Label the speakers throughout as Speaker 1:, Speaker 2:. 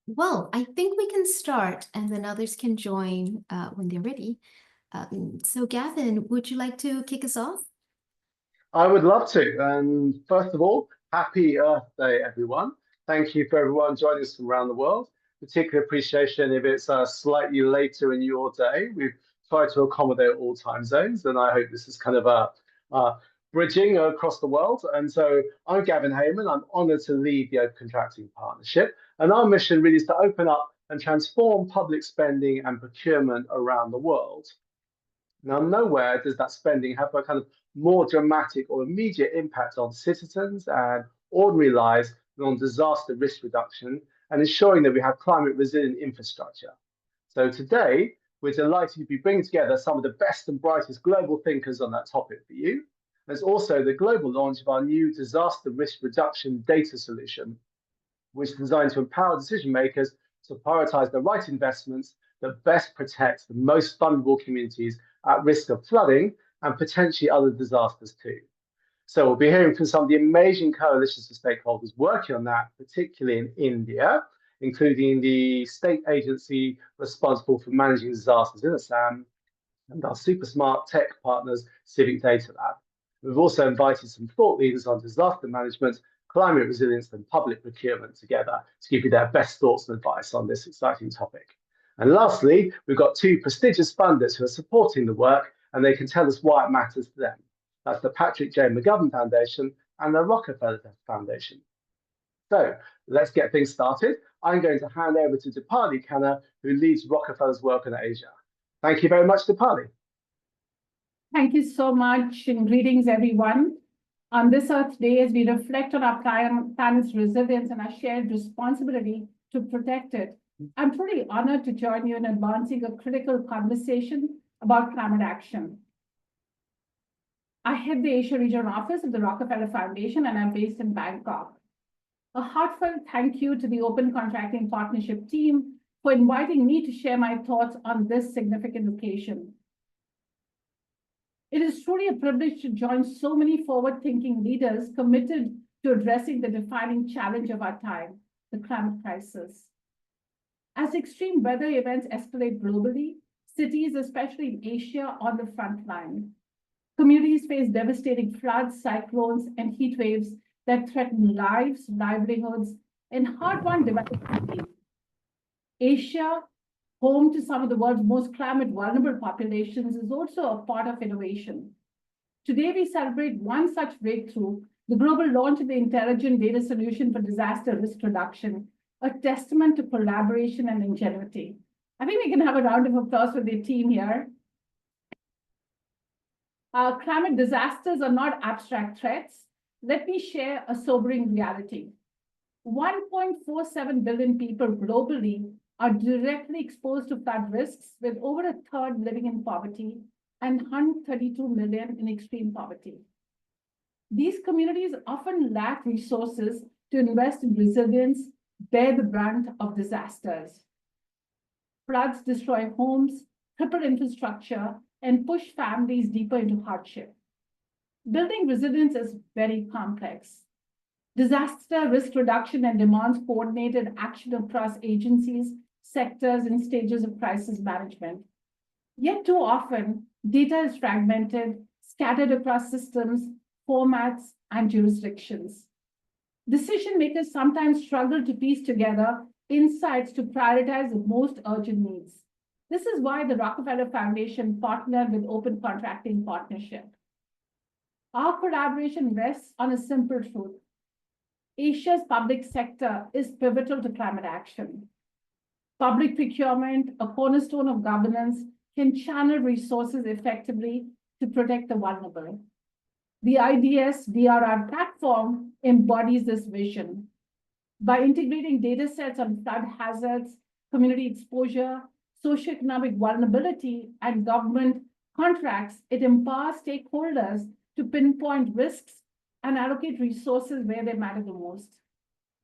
Speaker 1: Well, I think we can start and then others can join when they're ready. So Gavin, would you like to kick us off?
Speaker 2: I would love to. And first of all, happy Earth Day, everyone. Thank you for everyone joining us from around the world. Particular appreciation if it's slightly later in your day. We've tried to accommodate all time zones, and I hope this is kind of a bridging across the world. And so I'm Gavin Heyman. I'm honored to lead the Open Contracting Partnership. And our mission really is to open up and transform public spending and procurement around the world. Now, nowhere does that spending have a kind of more dramatic or immediate impact on citizens and ordinary lives than on disaster risk reduction and ensuring that we have climate resilient infrastructure. So today, we're delighted to be bringing together some of the best and brightest global thinkers on that topic for you. There's also the global launch of our new disaster risk reduction data solution, which is designed to empower decision makers to prioritize the right investments that best protect the most vulnerable communities at risk of flooding and potentially other disasters too. So we'll be hearing from some of the amazing coalitions of stakeholders working on that, particularly in India, including the state agency responsible for managing disasters in Assam and our super smart tech partners, CivicDataLab. We've also invited some thought leaders on disaster management, climate resilience, and public procurement together to give you their best thoughts and advice on this exciting topic. And lastly, we've got two prestigious funders who are supporting the work, and they can tell us why it matters to them. That's the Patrick J. McGovern Foundation and the Rockefeller Foundation. So let's get things started. I'm going to hand over to Dipali Khanna, who leads Rockefeller's work in Asia. Thank you very much, Dipali.
Speaker 3: Thank you so much, and greetings, everyone. On this Earth Day, as we reflect on our planet's resilience and our shared responsibility to protect it, I'm truly honored to join you in advancing a critical conversation about climate action. I head the Asia Regional Office of the Rockefeller Foundation, and I'm based in Bangkok. A heartfelt thank you to the Open Contracting Partnership team for inviting me to share my thoughts on this significant occasion. It is truly a privilege to join so many forward-thinking leaders committed to addressing the defining challenge of our time, the climate crisis. As extreme weather events escalate globally, cities, especially in Asia, are on the front line. Communities face devastating floods, cyclones, and heat waves that threaten lives, livelihoods, and hard-won development. Asia, home to some of the world's most climate vulnerable populations, is also a part of innovation. Today, we celebrate one such breakthrough, the global launch of the Intelligent Data Solution for Disaster Risk Reduction, a testament to collaboration and ingenuity. I think we can have a round of applause for the team here. Climate disasters are not abstract threats. Let me share a sobering reality. 1.47 billion people globally are directly exposed to flood risks, with over a third living in poverty and 132 million in extreme poverty. These communities often lack resources to invest in resilience, bear the brunt of disasters. Floods destroy homes, cripple infrastructure, and push families deeper into hardship. Building resilience is very complex. Disaster risk reduction and demands coordinated action across agencies, sectors, and stages of crisis management. Yet too often, data is fragmented, scattered across systems, formats, and jurisdictions. Decision makers sometimes struggle to piece together insights to prioritize the most urgent needs. This is why the Rockefeller Foundation partnered with Open Contracting Partnership. Our collaboration rests on a simple truth. Asia's public sector is pivotal to climate action. Public procurement, a cornerstone of governance, can channel resources effectively to protect the vulnerable. The IDS-DRR platform embodies this vision. By integrating data sets on flood hazards, community exposure, socioeconomic vulnerability, and government contracts, it empowers stakeholders to pinpoint risks and allocate resources where they matter the most.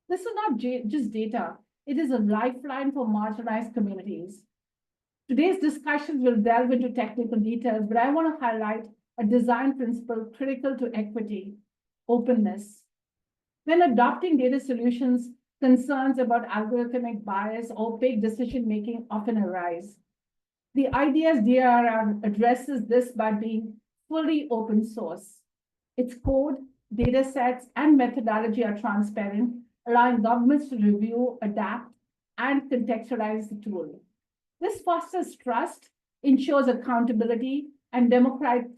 Speaker 3: This is not just data, it is a lifeline for marginalized communities. Today's discussions will delve into technical details, but I want to highlight a design principle critical to equity: openness. When adopting data solutions, Concerns about algorithmic bias or opaque decision-making often arise. The IDS-DRR addresses this by being fully open source. Its code, data sets, and methodology are transparent, allowing governments to review, adapt, and contextualize the tool. This fosters trust, ensures accountability, and democratizes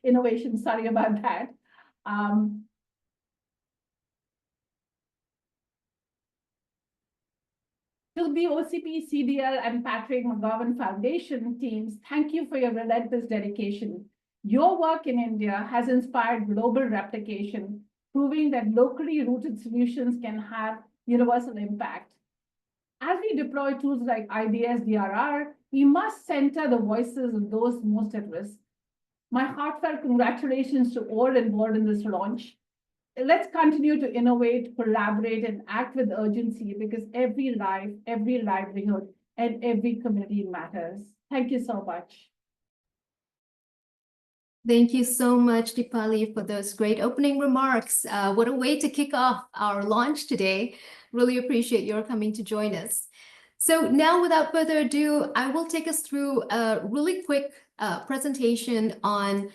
Speaker 3: innovation. Sorry about that. To the OCP, CDL, and Patrick McGovern Foundation teams, thank you for your relentless dedication. Your work in India has inspired global replication, proving that locally rooted solutions can have universal impact. As we deploy tools like IDS-DRR, we must center the voices of those most at risk. My heartfelt congratulations to all involved in this launch. Let's continue to innovate, collaborate, and act with urgency because every life, every livelihood, and every community matters. Thank you so much.
Speaker 1: Thank you so much, Deepali, for those great opening remarks. What a way to kick off our launch today. Really appreciate your coming to join us. So now, without further ado, I will take us through a really quick presentation on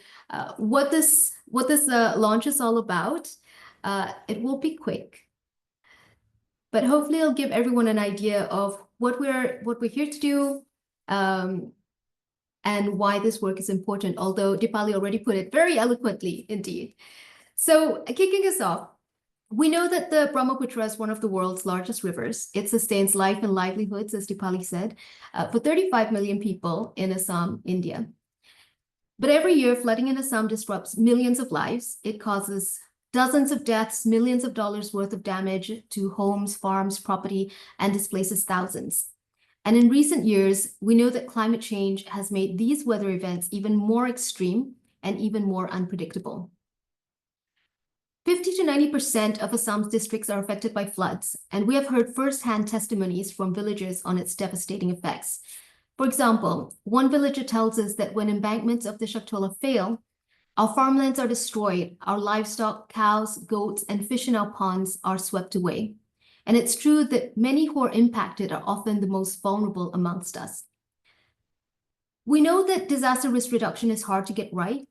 Speaker 1: what this launch is all about. It will be quick, but hopefully it'll give everyone an idea of what we're here to do, and why this work is important, although Deepali already put it very eloquently indeed. So kicking us off, we know that the Brahmaputra is one of the world's largest rivers. It sustains life and livelihoods, as Deepali said, for 35 million people in Assam, India. But every year, flooding in Assam disrupts millions of lives. It causes dozens of deaths, millions of dollars worth of damage to homes, farms, property, and displaces thousands. And in recent years, we know that climate change has made these weather events even more extreme and even more unpredictable. 50 to 90% of Assam's districts are affected by floods, and we have heard firsthand testimonies from villagers on its devastating effects. For example, one villager tells us that when embankments of the Shaktola fail, our farmlands are destroyed, our livestock, cows, goats, and fish in our ponds are swept away. And it's true that many who are impacted are often the most vulnerable amongst us. We know that disaster risk reduction is hard to get right.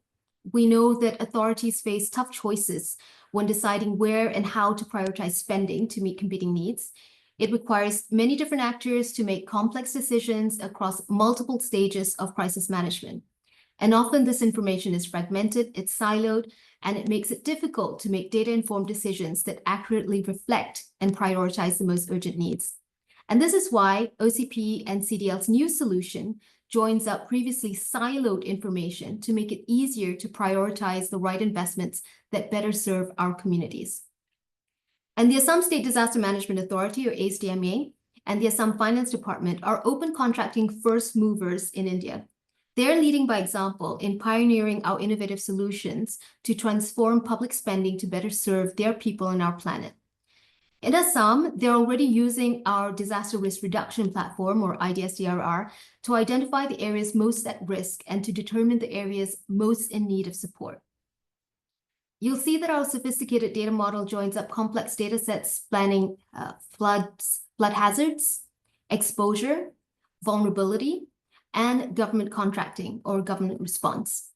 Speaker 1: We know that authorities face tough choices when deciding where and how to prioritize spending to meet competing needs. It requires many different actors to make complex decisions across multiple stages of crisis management. And often this information is fragmented, it's siloed, and it makes it difficult to make data-informed decisions that accurately reflect and prioritize the most urgent needs. And this is why OCP and CDL's new solution joins up previously siloed information to make it easier to prioritize the right investments that better serve our communities. And the Assam State Disaster Management Authority, or ASDMA, and the Assam Finance Department are open contracting first movers in India. They're leading by example in pioneering our innovative solutions to transform public spending to better serve their people and our planet. In Assam, they're already using our disaster risk reduction platform, or IDS-DRR, to identify the areas most at risk and to determine the areas most in need of support. You'll see that our sophisticated data model joins up complex data sets spanning flood hazards, exposure, vulnerability, and government contracting or government response.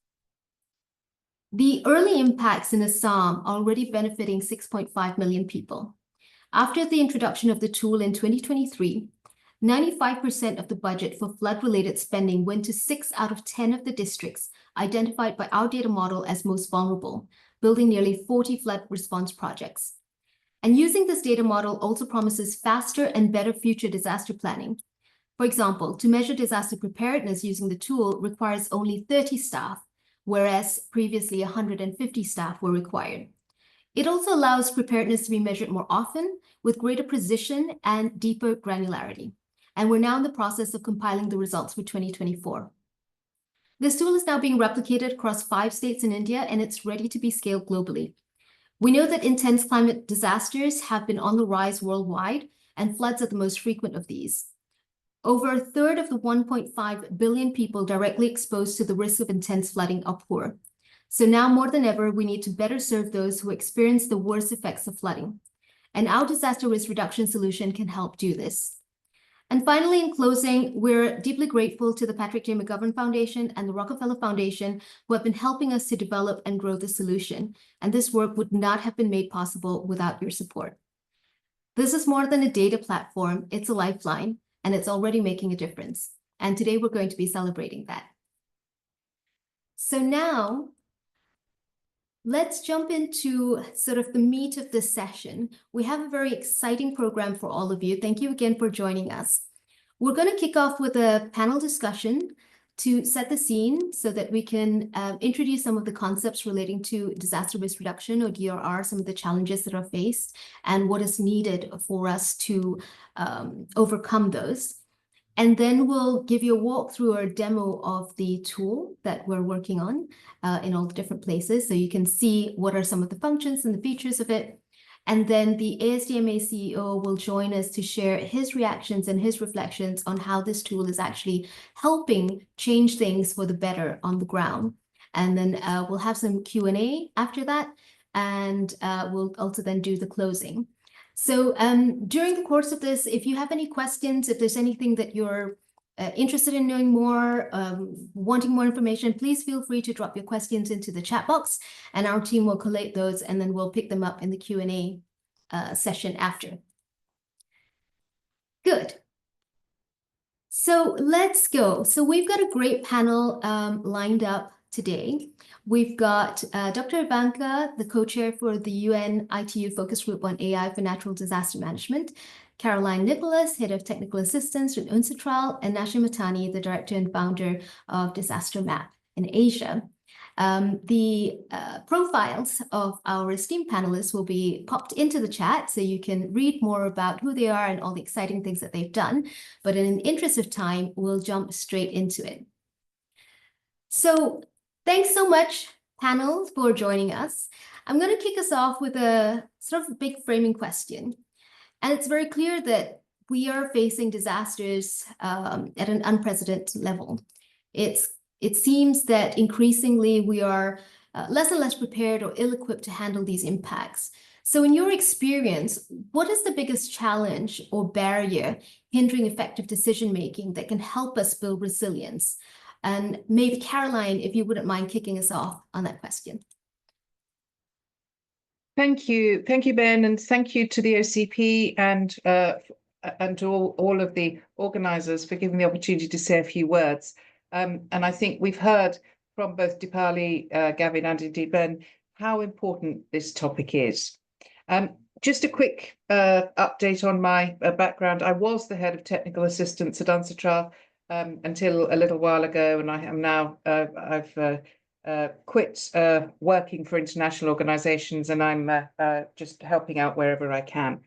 Speaker 1: The early impacts in Assam are already benefiting 6.5 million people. After the introduction of the tool in 2023, 95% of the budget for flood-related spending went to 6 out of 10 of the districts identified by our data model as most vulnerable, building nearly 40 flood response projects. And using this data model also promises faster and better future disaster planning. For example, to measure disaster preparedness using the tool requires only 30 staff, whereas previously 150 staff were required. It also allows preparedness to be measured more often with greater precision and deeper granularity. And we're now in the process of compiling the results for 2024. This tool is now being replicated across 5 states in India, and it's ready to be scaled globally. We know that intense climate disasters have been on the rise worldwide, and floods are the most frequent of these. Over a third of the 1.5 billion people directly exposed to the risk of intense flooding are poor. So now more than ever, we need to better serve those who experience the worst effects of flooding. And our disaster risk reduction solution can help do this. And finally, in closing, we're deeply grateful to the Patrick J. McGovern Foundation and the Rockefeller Foundation who have been helping us to develop and grow the solution. And this work would not have been made possible without your support. This is more than a data platform, it's a lifeline, and it's already making a difference. And today we're going to be celebrating that. So now, let's jump into sort of the meat of this session. We have a very exciting program for all of you. Thank you again for joining us. We're going to kick off with a panel discussion to set the scene so that we can introduce some of the concepts relating to disaster risk reduction, or DRR, some of the challenges that are faced and what is needed for us to overcome those. And then we'll give you a walkthrough or a demo of the tool that we're working on in all the different places, so you can see what are some of the functions and the features of it. And then the ASDMA CEO will join us to share his reactions and his reflections on how this tool is actually helping change things for the better on the ground. And then we'll have some Q&A after that, and we'll also then do the closing. So during the course of this, if you have any questions, if there's anything that you're interested in knowing more, wanting more information, please feel free to drop your questions into the chat box, and our team will collate those, and then we'll pick them up in the Q&A session after. Good. So let's go. So we've got a great panel lined up today. We've got Dr. Ivanka, the co-chair for the UN ITU Focus Group on AI for Natural Disaster Management, Caroline Nicholas, Head of Technical Assistance at UNCITRAL, and Nasha Matani, the Director and Founder of Disaster Map in Asia. The profiles of our esteemed panelists will be popped into the chat so you can read more about who they are and all the exciting things that they've done. But in the interest of time, we'll jump straight into it. So thanks so much, panel, for joining us. I'm going to kick us off with a sort of big framing question. And it's very clear that we are facing disasters at an unprecedented level. It seems that increasingly we are less and less prepared or ill-equipped to handle these impacts. So in your experience, what is the biggest challenge or barrier hindering effective decision-making that can help us build resilience? And maybe Caroline, if you wouldn't mind kicking us off on that question.
Speaker 4: Thank you, Ben, and thank you to the OCP and to all of the organisers for giving the opportunity to say a few words. And I think we've heard from both Dipali, Gavin, and indeed Ben how important this topic is. Just a quick update on my background. I was the head of technical assistance at UNCITRAL until a little while ago, and I am now I've quit working for international organizations, and I'm just helping out wherever I can.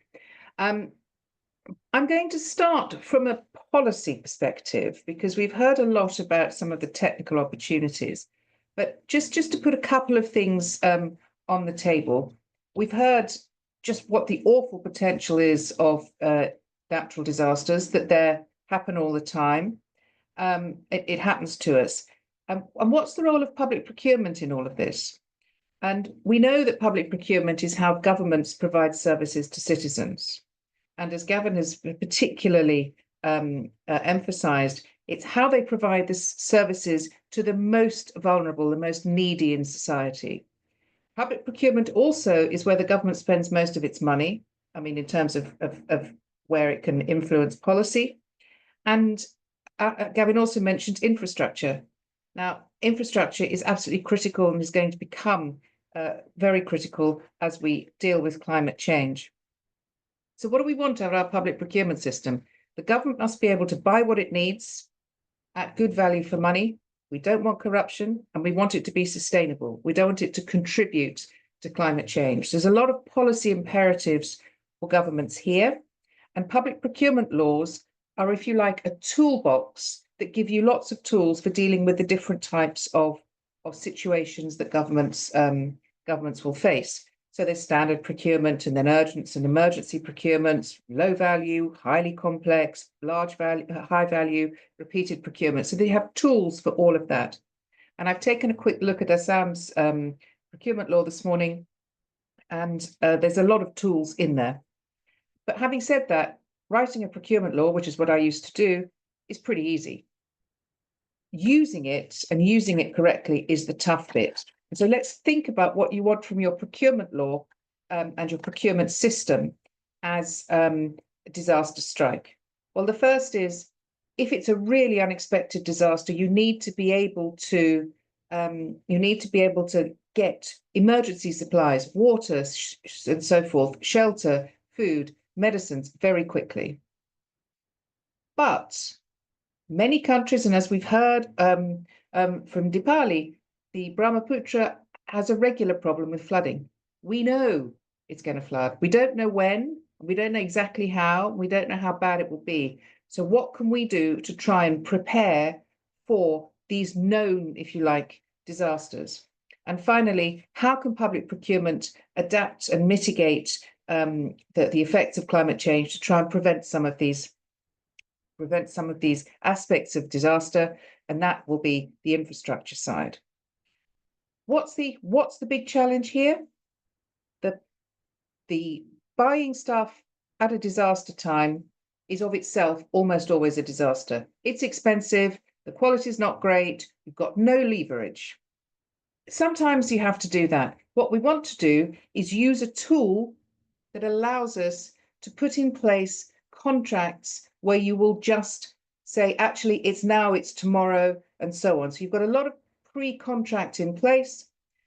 Speaker 4: I'm going to start from a policy perspective because we've heard a lot about some of the technical opportunities, but just to put a couple of things on the table. We've heard just what the awful potential is of natural disasters, that they happen all the time. It happens to us. And what's the role of public procurement in all of this? And we know that public procurement is how governments provide services to citizens. And as Gavin has particularly emphasized, it's how they provide the services to the most vulnerable, the most needy in society. Public procurement also is where the government spends most of its money, I mean, in terms of where it can influence policy. And Gavin also mentioned infrastructure. Now, infrastructure is absolutely critical and is going to become very critical as we deal with climate change. So what do we want out of our public procurement system? The government must be able to buy what it needs at good value for money. We don't want corruption, and we want it to be sustainable. We don't want it to contribute to climate change. There's a lot of policy imperatives for governments here, and public procurement laws are, if you like, a toolbox that give you lots of tools for dealing with the different types of situations that governments will face. So there's standard procurement, and then urgent and emergency procurement, low value, highly complex, large value, high value, repeated procurement. So they have tools for all of that. And I've taken a quick look at Assam's procurement law this morning, and there's a lot of tools in there. But having said that, writing a procurement law, which is what I used to do, is pretty easy. Using it and using it correctly is the tough bit. So let's think about what you want from your procurement law and your procurement system as a disaster strike. Well, the first is, if it's a really unexpected disaster, you need to be able to get emergency supplies, water, and so forth, shelter, food, medicines very quickly. But many countries, and as we've heard from Dipali, the Brahmaputra has a regular problem with flooding. We know it's going to flood. We don't know when, we don't know exactly how, we don't know how bad it will be. So what can we do to try and prepare for these known, if you like, disasters? And finally, how can public procurement adapt and mitigate the effects of climate change to try and prevent some of these aspects of disaster? And that will be the infrastructure side. What's the big challenge here? The buying stuff at a disaster time is of itself almost always a disaster. It's expensive, the quality is not great, you've got no leverage. Sometimes you have to do that. What we want to do is use a tool that allows us to put in place contracts where you will just say, actually, it's now, it's tomorrow, and so on. So you've got a lot of pre-contract in place,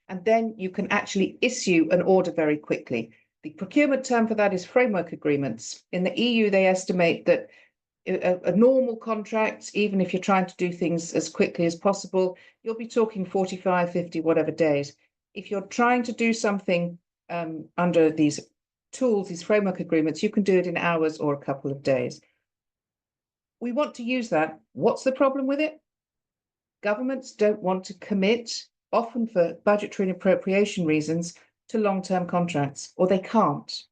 Speaker 4: and then you can actually issue an order very quickly. The procurement term for that is framework agreements. In the EU, they estimate that a normal contract, even if you're trying to do things as quickly as possible, you'll be talking 45, 50, whatever days. If you're trying to do something under these tools, these framework agreements, you can do it in hours or a couple of days. We want to use that. What's the problem with it? Governments don't want to commit, often for budgetary and appropriation reasons, to long-term contracts, or they can't.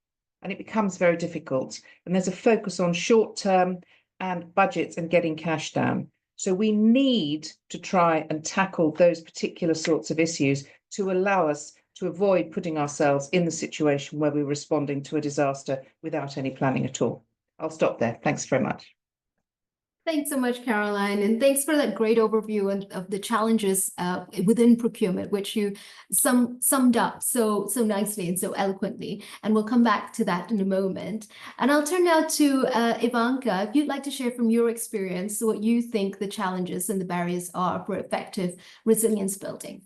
Speaker 4: And it becomes very difficult. And there's a focus on short-term and budgets and getting cash down. So we need to try and tackle those particular sorts of issues to allow us to avoid putting ourselves in the situation where we're responding to a disaster without any planning at all. I'll stop there. Thanks very much.
Speaker 1: Thanks so much, Caroline, and thanks for that great overview of the challenges within procurement, which you summed up so nicely and so eloquently. And we'll come back to that in a moment. And I'll turn now to Ivanka. If you'd like to share from your experience what you think the challenges and the barriers are for effective resilience building.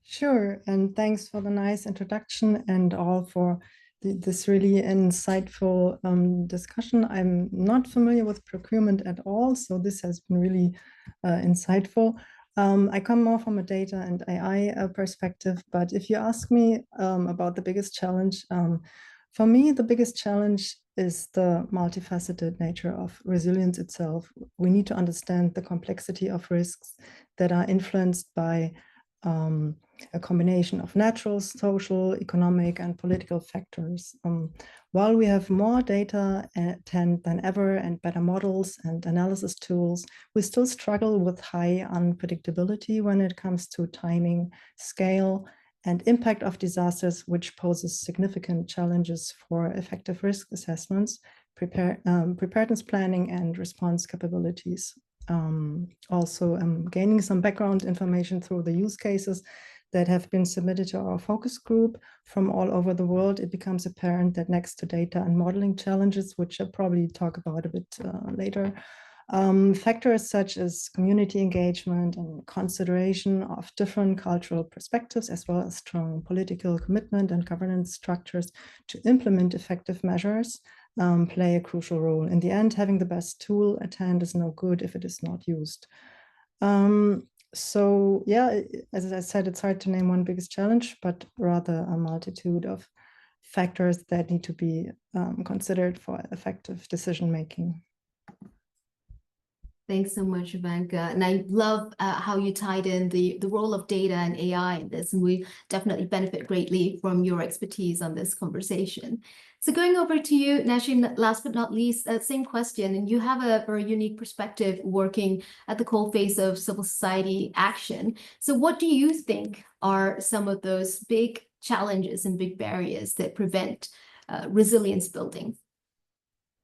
Speaker 5: Sure, and thanks for the nice introduction and all for this really insightful discussion. I'm not familiar with procurement at all, so this has been really insightful. I come more from a data and AI perspective, but if you ask me about the biggest challenge, for me, the biggest challenge is the multifaceted nature of resilience itself. We need to understand the complexity of risks that are influenced by a combination of natural, social, economic, and political factors. While we have more data than ever and better models and analysis tools, we still struggle with high unpredictability when it comes to timing, scale, and impact of disasters, which poses significant challenges for effective risk assessments, preparedness planning, and response capabilities. Also, gaining some background information through the use cases that have been submitted to our focus group from all over the world, it becomes apparent that next to data and modeling challenges, which I'll probably talk about a bit later, factors such as community engagement and consideration of different cultural perspectives, as well as strong political commitment and governance structures to implement effective measures, play a crucial role. In the end, having the best tool at hand is no good if it is not used. So yeah, as I said, it's hard to name one biggest challenge, but rather a multitude of factors that need to be considered for effective decision making.
Speaker 1: Thanks so much, Ivanka. And I love how you tied in the role of data and AI in this, and we definitely benefit greatly from your expertise on this conversation. So going over to you, Nashim, last but not least, same question, and you have a very unique perspective working at the coalface of civil society action. So what do you think are some of those big challenges and big barriers that prevent resilience building?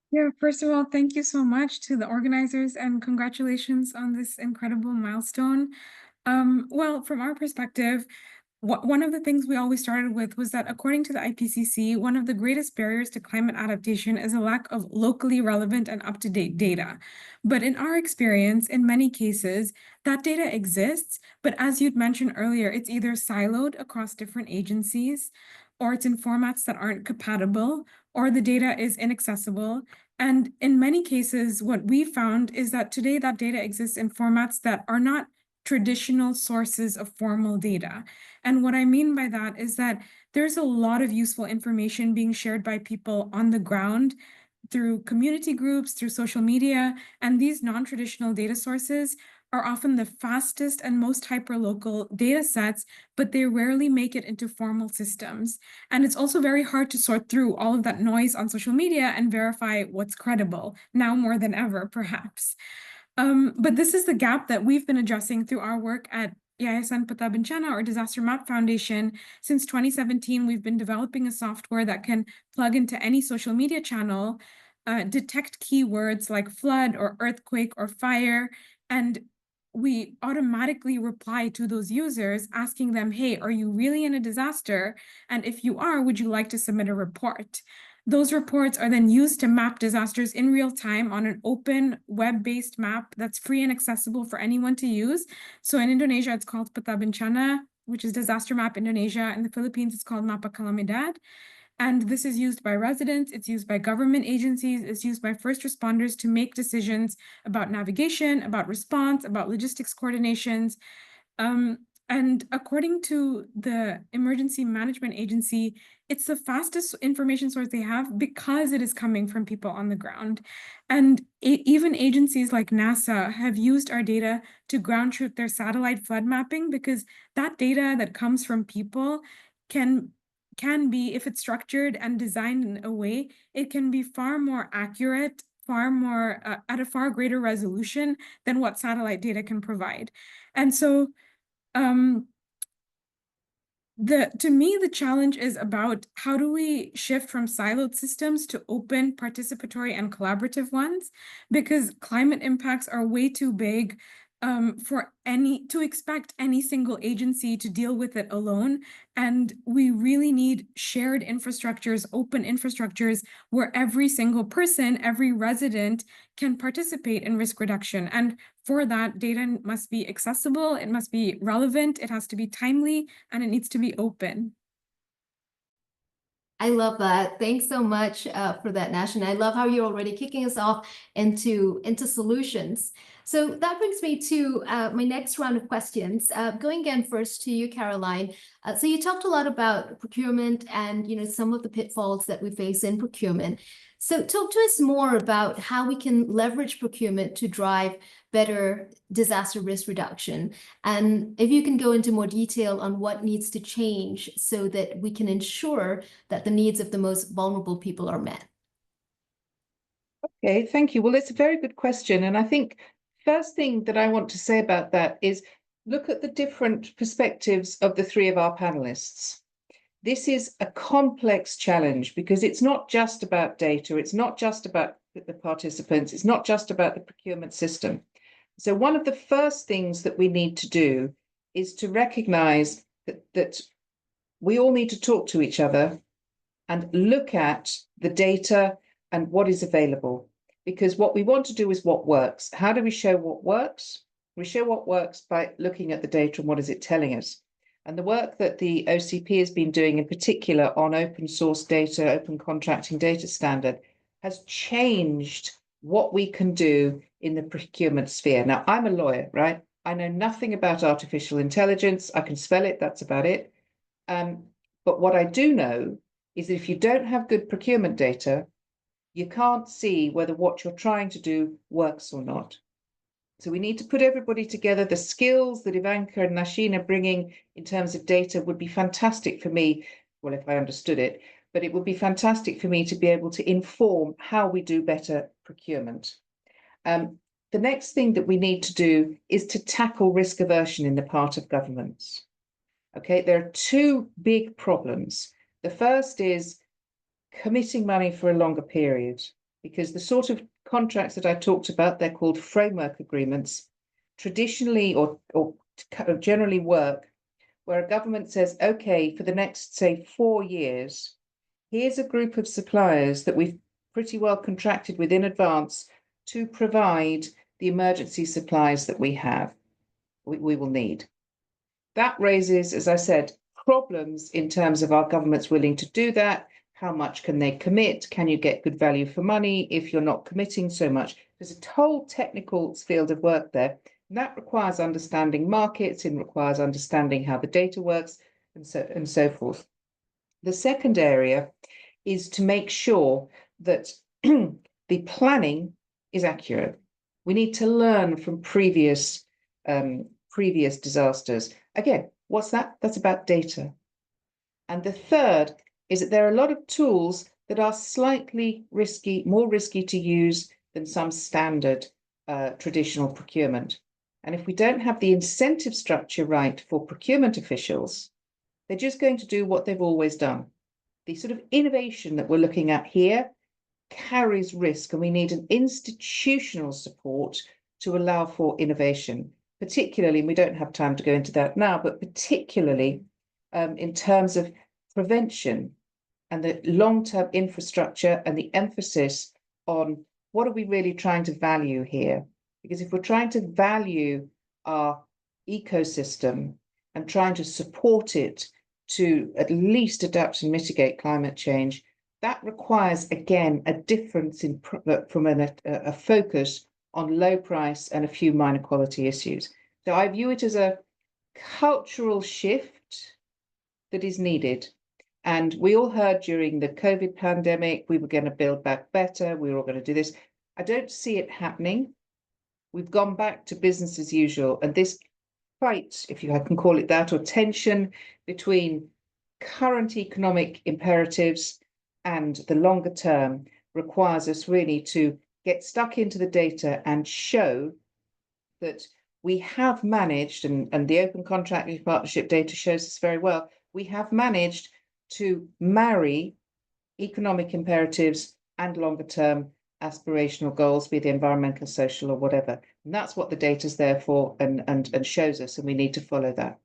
Speaker 6: Yeah, first of all, thank you so much to the organizers and congratulations on this incredible milestone. Well, from our perspective, one of the things we always started with was that according to the IPCC, one of the greatest barriers to climate adaptation is a lack of locally relevant and up-to-date data. But in our experience, in many cases, that data exists, but as you'd mentioned earlier, it's either siloed across different agencies, or it's in formats that aren't compatible, or the data is inaccessible. And in many cases, what we found is that today that data exists in formats that are not traditional sources of formal data. And what I mean by that is that there's a lot of useful information being shared by people on the ground through community groups, through social media, and these non-traditional data sources are often the fastest and most hyperlocal data sets, but they rarely make it into formal systems. And it's also very hard to sort through all of that noise on social media and verify what's credible, now more than ever, perhaps. But this is the gap that we've been addressing through our work at Yayasan Pata Bencana or Disaster Map Foundation. Since 2017, we've been developing a software that can plug into any social media channel, detect keywords like flood or earthquake or fire, and we automatically reply to those users asking them, hey, are you really in a disaster? And if you are, would you like to submit a report? Those reports are then used to map disasters in real time on an open web-based map that's free and accessible for anyone to use. So in Indonesia, it's called Peta Bencana, which is Disaster Map Indonesia. In the Philippines, it's called Mapa Calamidad. And this is used by residents, it's used by government agencies, it's used by first responders to make decisions about navigation, about response, about logistics coordinations. And according to the Emergency Management Agency, it's the fastest information source they have because it is coming from people on the ground. And even agencies like NASA have used our data to ground truth their satellite flood mapping because that data that comes from people can be, if it's structured and designed in a way, it can be far more accurate, far more at a far greater resolution than what satellite data can provide. And so to me, the challenge is about how do we shift from siloed systems to open, participatory, and collaborative ones, because climate impacts are way too big to expect any single agency to deal with it alone. And we really need shared infrastructures, open infrastructures, where every single person, every resident can participate in risk reduction. And for that, data must be accessible, it must be relevant, it has to be timely, and it needs to be open.
Speaker 1: I love that. Thanks so much for that, Nash. And I love how you're already kicking us off into solutions. So that brings me to my next round of questions. Going again first to you, Caroline. So you talked a lot about procurement and some of the pitfalls that we face in procurement. So talk to us more about how we can leverage procurement to drive better disaster risk reduction. And if you can go into more detail on what needs to change so that we can ensure that the needs of the most vulnerable people are met.
Speaker 4: Okay, thank you. Well, it's a very good question. And I think first thing that I want to say about that is look at the different perspectives of the three of our panelists. This is a complex challenge because it's not just about data, it's not just about the participants, it's not just about the procurement system. So one of the first things that we need to do is to recognize that we all need to talk to each other and look at the data and what is available. Because what we want to do is what works. How do we show what works? We show what works by looking at the data and what is it telling us. And the work that the OCP has been doing in particular on open source data, open contracting data standard, has changed what we can do in the procurement sphere. Now, I'm a lawyer, right? I know nothing about artificial intelligence. I can spell it, that's about it. But what I do know is that if you don't have good procurement data, you can't see whether what you're trying to do works or not. So we need to put everybody together. The skills that Ivanka and Nasheen are bringing in terms of data would be fantastic for me. Well, if I understood it, but it would be fantastic for me to be able to inform how we do better procurement. The next thing that we need to do is to tackle risk aversion in the part of governments. Okay, there are two big problems. The first is committing money for a longer period, because the sort of contracts that I talked about, they're called framework agreements, traditionally or generally work where a government says, okay, for the next, say, 4 years, here's a group of suppliers that we've pretty well contracted with in advance to provide the emergency supplies that we will need. That raises, as I said, problems in terms of our governments willing to do that. How much can they commit? Can you get good value for money if you're not committing so much? There's a whole technical field of work there. And that requires understanding markets, it requires understanding how the data works, and so forth. The second area is to make sure that the planning is accurate. We need to learn from previous disasters. Again, what's that? That's about data. And the third is that there are a lot of tools that are slightly risky, more risky to use than some standard traditional procurement. And if we don't have the incentive structure right for procurement officials, they're just going to do what they've always done. The sort of innovation that we're looking at here carries risk, and we need an institutional support to allow for innovation, particularly, and we don't have time to go into that now, but particularly in terms of prevention and the long-term infrastructure and the emphasis on what are we really trying to value here? Because if we're trying to value our ecosystem and trying to support it to at least adapt and mitigate climate change, that requires, again, a difference in from a focus on low price and a few minor quality issues. So I view it as a cultural shift that is needed. And we all heard during the COVID pandemic, we were going to build back better, we were all going to do this. I don't see it happening. We've gone back to business as usual. And this fight, if you can call it that, or tension between current economic imperatives and the longer term requires us really to get stuck into the data and show that we have managed, and the open contracting partnership data shows this very well, we have managed to marry economic imperatives and longer term aspirational goals, be they environmental, social, or whatever. And that's what the data is there for and shows us, and we need to follow that.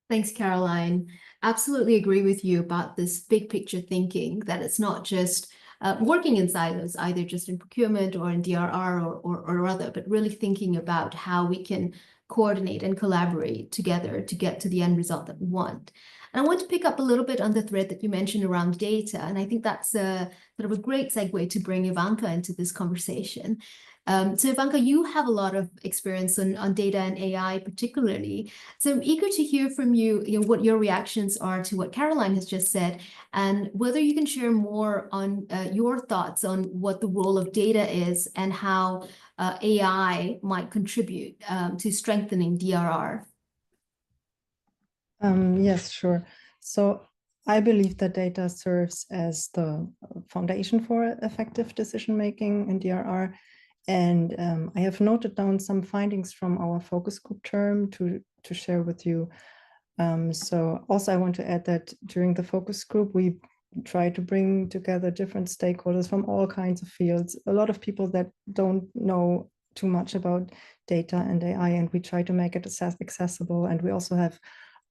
Speaker 1: Thanks, Caroline. Absolutely agree with you about this big picture thinking, that it's not just working in silos, either just in procurement or in DRR or other, but really thinking about how we can coordinate and collaborate together to get to the end result that we want. And I want to pick up a little bit on the thread that you mentioned around data. And I think that's sort of a great segue to bring Ivanka into this conversation. So Ivanka, you have a lot of experience on data and AI particularly. So I'm eager to hear from you, what your reactions are to what Caroline has just said, and whether you can share more on your thoughts on what the role of data is and how AI might contribute to strengthening DRR.
Speaker 5: Yes, sure. So I believe that data serves as the foundation for effective decision-making in DRR. And I have noted down some findings from our focus group term to share with you. So also I want to add that during the focus group, we try to bring together different stakeholders from all kinds of fields, a lot of people that don't know too much about data and AI, and we try to make it accessible. And we also have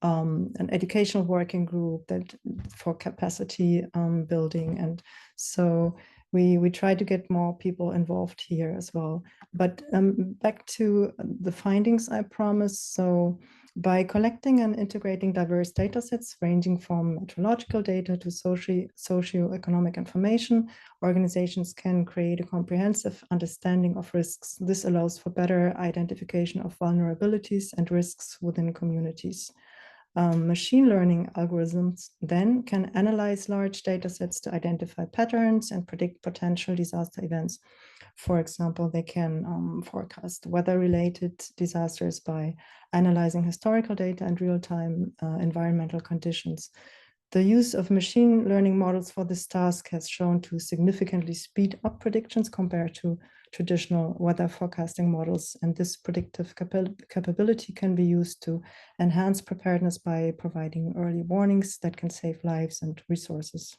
Speaker 5: an educational working group that for capacity building. And so we try to get more people involved here as well. But back to the findings I promised. So by collecting and integrating diverse data sets ranging from meteorological data to socio-economic information, organizations can create a comprehensive understanding of risks. This allows for better identification of vulnerabilities and risks within communities. Machine learning algorithms then can analyze large data sets to identify patterns and predict potential disaster events. For example, they can forecast weather-related disasters by analyzing historical data and real-time environmental conditions. The use of machine learning models for this task has shown to significantly speed up predictions compared to traditional weather forecasting models, and this predictive capability can be used to enhance preparedness by providing early warnings that can save lives and resources.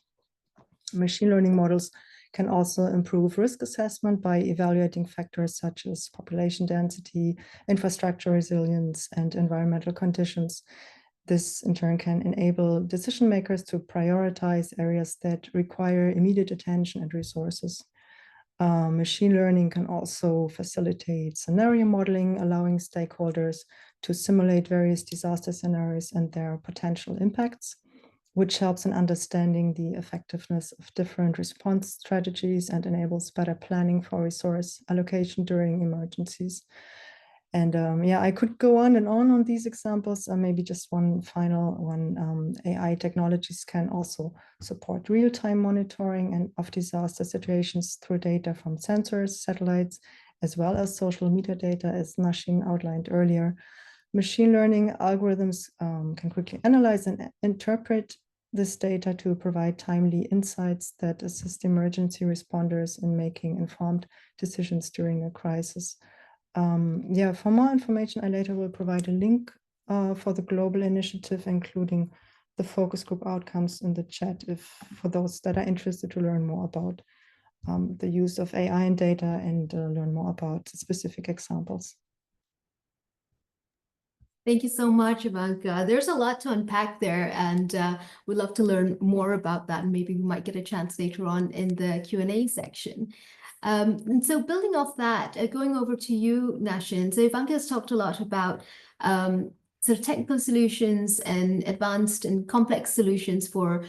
Speaker 5: Machine learning models can also improve risk assessment by evaluating factors such as population density, infrastructure resilience, and environmental conditions. This in turn can enable decision makers to prioritize areas that require immediate attention and resources. Machine learning can also facilitate scenario modeling, allowing stakeholders to simulate various disaster scenarios and their potential impacts, which helps in understanding the effectiveness of different response strategies and enables better planning for resource allocation during emergencies. And yeah, I could go on and on these examples. Maybe just one final one. AI technologies can also support real-time monitoring and of disaster situations through data from sensors, satellites, as well as social media data, as Nashin outlined earlier. Machine learning algorithms can quickly analyze and interpret this data to provide timely insights that assist emergency responders in making informed decisions during a crisis. Yeah, for more information, I later will provide a link for the global initiative, including the focus group outcomes in the chat, for those that are interested to learn more about the use of AI and data and learn more about specific examples.
Speaker 1: Thank you so much, Ivanka. There's a lot to unpack there, and we'd love to learn more about that. And maybe we might get a chance later on in the Q&A section. And so building off that, going over to you, Nashin. So Ivanka has talked a lot about sort of technical solutions and advanced and complex solutions for,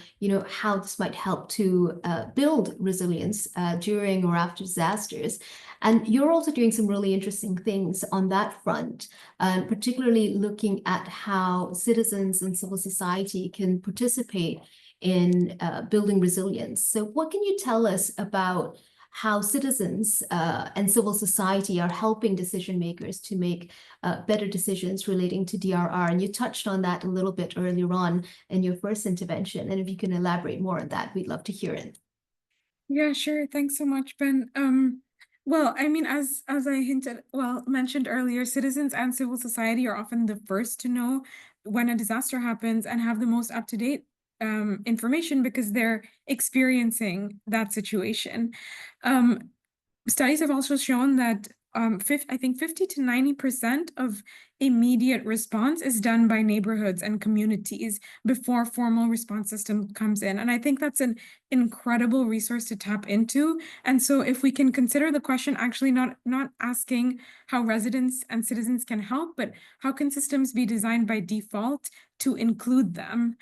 Speaker 1: how this might help to build resilience during or after disasters. And you're also doing some really interesting things on that front, particularly looking at how citizens and civil society can participate in building resilience. So what can you tell us about how citizens and civil society are helping decision makers to make better decisions relating to DRR? And you touched on that a little bit earlier on in your first intervention. And if you can elaborate more on that, we'd love to hear it.
Speaker 6: Yeah, sure. Thanks so much, Ben. Well, I mean, as I mentioned earlier, citizens and civil society are often the first to know when a disaster happens and have the most up-to-date information because they're experiencing that situation. Studies have also shown that I think 50 to 90% of immediate response is done by neighborhoods and communities before formal response system comes in. And I think that's an incredible resource to tap into. And so if we can consider the question actually not asking how residents and citizens can help, but how can systems be designed by default to include them?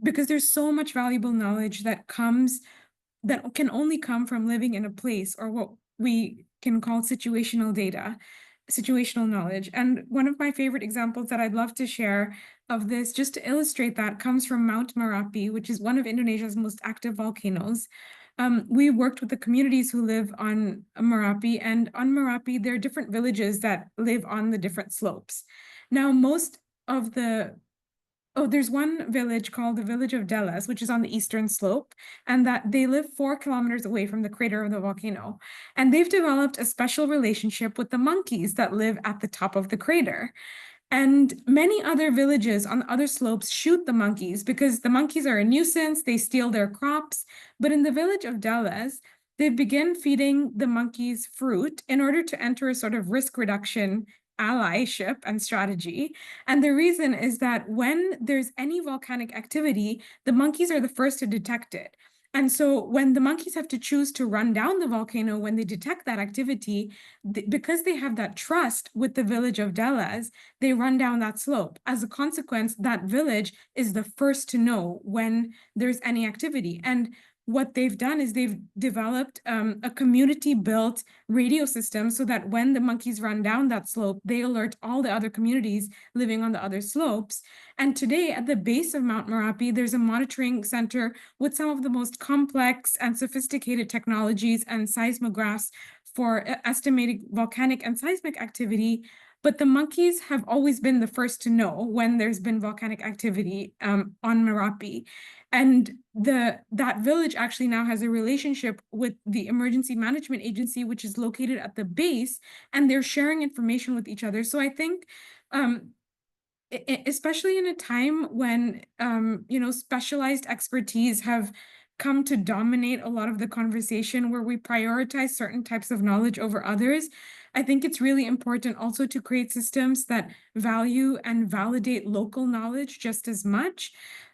Speaker 6: Because there's so much valuable knowledge that can only come from living in a place, or what we can call situational data, situational knowledge. And one of my favorite examples that I'd love to share of this, just to illustrate that, comes from Mount Merapi, which is one of Indonesia's most active volcanoes. We worked with the communities who live on Merapi, and on Merapi, there are different villages that live on the different slopes. Now, there's one village called the village of Delas, which is on the eastern slope, and that they live 4 kilometers away from the crater of the volcano. And they've developed a special relationship with the monkeys that live at the top of the crater. And many other villages on the other slopes shoot the monkeys because the monkeys are a nuisance, they steal their crops. But in the village of Delas, they begin feeding the monkeys fruit in order to enter a sort of risk reduction allyship and strategy. And the reason is that when there's any volcanic activity, the monkeys are the first to detect it. And so when the monkeys have to choose to run down the volcano when they detect that activity, because they have that trust with the village of Delas, they run down that slope. As a consequence, that village is the first to know when there's any activity. And what they've done is they've developed a community-built radio system so that when the monkeys run down that slope, they alert all the other communities living on the other slopes. And today, at the base of Mount Merapi, there's a monitoring center with some of the most complex and sophisticated technologies and seismographs for estimating volcanic and seismic activity. But the monkeys have always been the first to know when there's been volcanic activity on Merapi. And that village actually now has a relationship with the Emergency Management Agency, which is located at the base, and they're sharing information with each other. So I think, especially in a time when, specialized expertise have come to dominate a lot of the conversation where we prioritize certain types of knowledge over others, I think it's really important also to create systems that value and validate local knowledge just as much.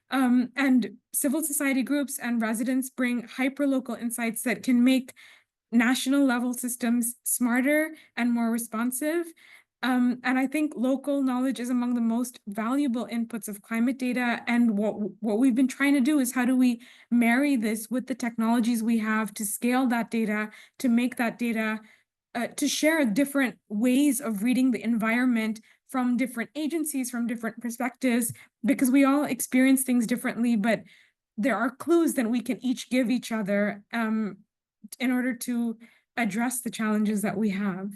Speaker 6: And civil society groups and residents bring hyperlocal insights that can make national level systems smarter and more responsive. And I think local knowledge is among the most valuable inputs of climate data. And what we've been trying to do is how do we marry this with the technologies we have to scale that data, to make that data, to share different ways of reading the environment from different agencies, from different perspectives, because we all experience things differently, but there are clues that we can each give each other in order to address the challenges that we have.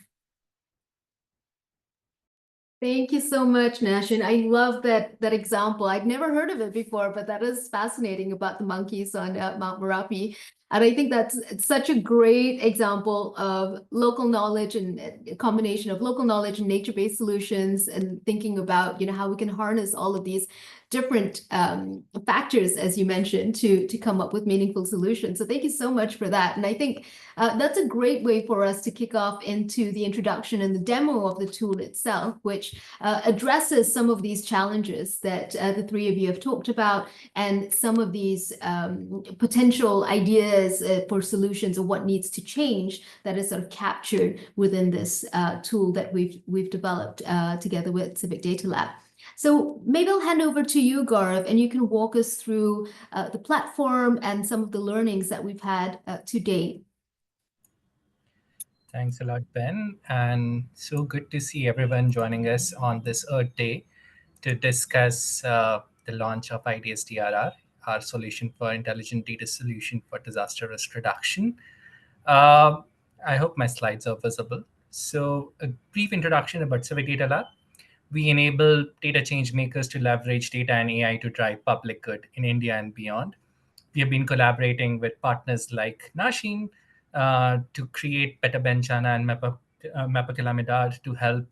Speaker 1: Thank you so much, Nash. And I love that example. I'd never heard of it before, but that is fascinating about the monkeys on Mount Merapi. And I think that's such a great example of local knowledge and a combination of local knowledge and nature-based solutions, and thinking about, how we can harness all of these different factors, as you mentioned, to come up with meaningful solutions. So thank you so much for that. And I think that's a great way for us to kick off into the introduction and the demo of the tool itself, which addresses some of these challenges that the three of you have talked about, and some of these potential ideas for solutions, or what needs to change, that is sort of captured within this tool that we've developed together with CivicDataLab. So maybe I'll hand over to you, Gaurav, and you can walk us through the platform and some of the learnings that we've had to date.
Speaker 7: Thanks a lot, Ben. And so good to see everyone joining us on this Earth Day to discuss the launch of IDS-DRR, our solution for intelligent data solution for disaster risk reduction. I hope my slides are visible. So a brief introduction about CivicDataLab. We enable data change makers to leverage data and AI to drive public good in India and beyond. We have been collaborating with partners like Nashin to create Beta Benchana and Mapa Calamidad to help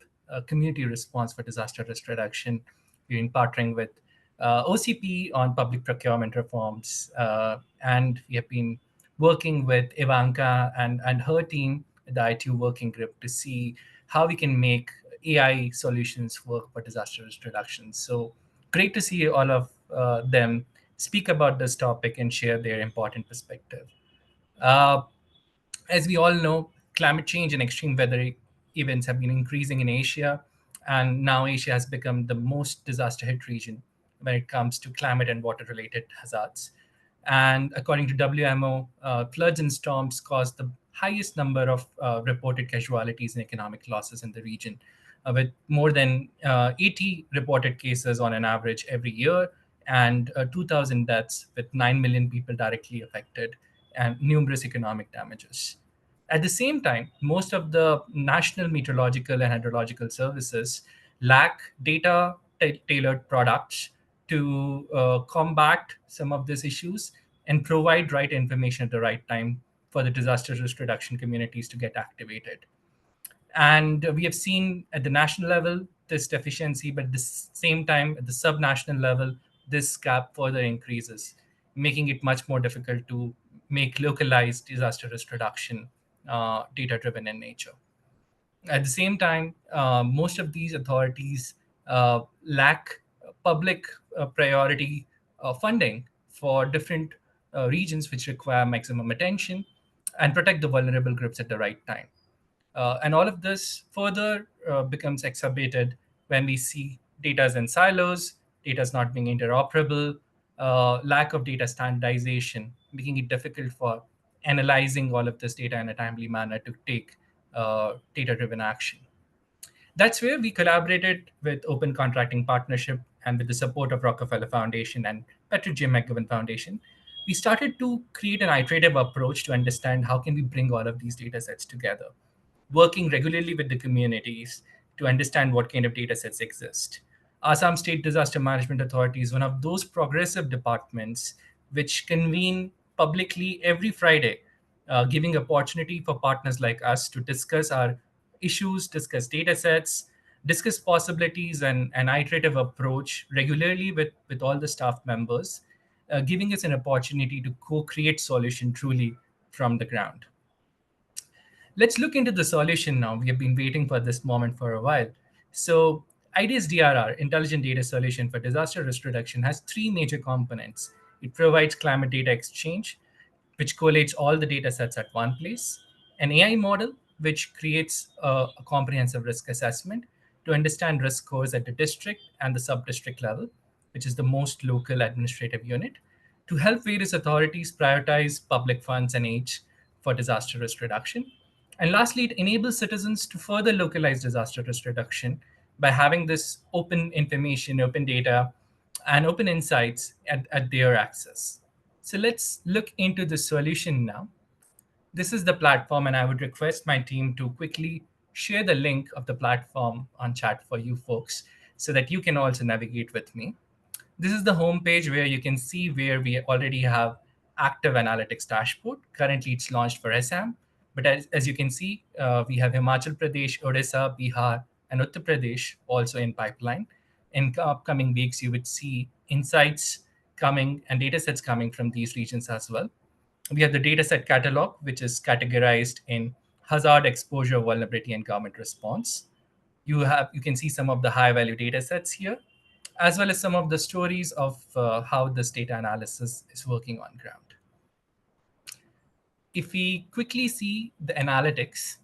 Speaker 7: community response for disaster risk reduction. We've been partnering with OCP on public procurement reforms, and we have been working with Ivanka and her team, the ITU working group, to see how we can make AI solutions work for disaster risk reduction. So great to see all of them speak about this topic and share their important perspective. As we all know, climate change and extreme weather events have been increasing in Asia, and now Asia has become the most disaster-hit region when it comes to climate and water-related hazards. And according to WMO, floods and storms caused the highest number of reported casualties and economic losses in the region, with more than 80 reported cases on an average every year, and 2,000 deaths, with 9 million people directly affected, and numerous economic damages. At the same time, most of the national meteorological and hydrological services lack data-tailored products to combat some of these issues and provide right information at the right time for the disaster risk reduction communities to get activated. And we have seen at the national level this deficiency, but at the same time, at the sub-national level, this gap further increases, making it much more difficult to make localized disaster risk reduction data-driven in nature. At the same time, most of these authorities lack public priority funding for different regions which require maximum attention and protect the vulnerable groups at the right time. And all of this further becomes exacerbated when we see data in silos, data is not being interoperable, lack of data standardization, making it difficult for analyzing all of this data in a timely manner to take data-driven action. That's where we collaborated with Open Contracting Partnership and with the support of Rockefeller Foundation and McGovern Foundation. We started to create an iterative approach to understand how can we bring all of these data sets together, working regularly with the communities to understand what kind of data sets exist. Assam State Disaster Management Authority is one of those progressive departments which convene publicly every Friday, giving opportunity for partners like us to discuss our issues, discuss data sets, discuss possibilities, and an iterative approach regularly with all the staff members, giving us an opportunity to co-create solution truly from the ground. Let's look into the solution now. We have been waiting for this moment for a while. So IDS-DRR, Intelligent Data Solution for Disaster Risk Reduction, has three major components. It provides climate data exchange, which collates all the data sets at one place, an AI model, which creates a comprehensive risk assessment to understand risk scores at the district and the sub-district level, which is the most local administrative unit, to help various authorities prioritize public funds and aid for disaster risk reduction. And lastly, it enables citizens to further localize disaster risk reduction by having this open information, open data, and open insights at their access. So let's look into the solution now. This is the platform, and I would request my team to quickly share the link of the platform on chat for you folks so that you can also navigate with me. This is the homepage where you can see where we already have active analytics dashboard. Currently, it's launched for Assam. But as you can see, we have Himachal Pradesh, Odisha, Bihar, and Uttar Pradesh also in pipeline. In upcoming weeks, you would see insights coming and data sets coming from these regions as well. We have the dataset catalog, which is categorized in hazard, exposure, vulnerability, and government response. You can see some of the high-value data sets here, as well as some of the stories of how this data analysis is working on ground. If we quickly see the analytics,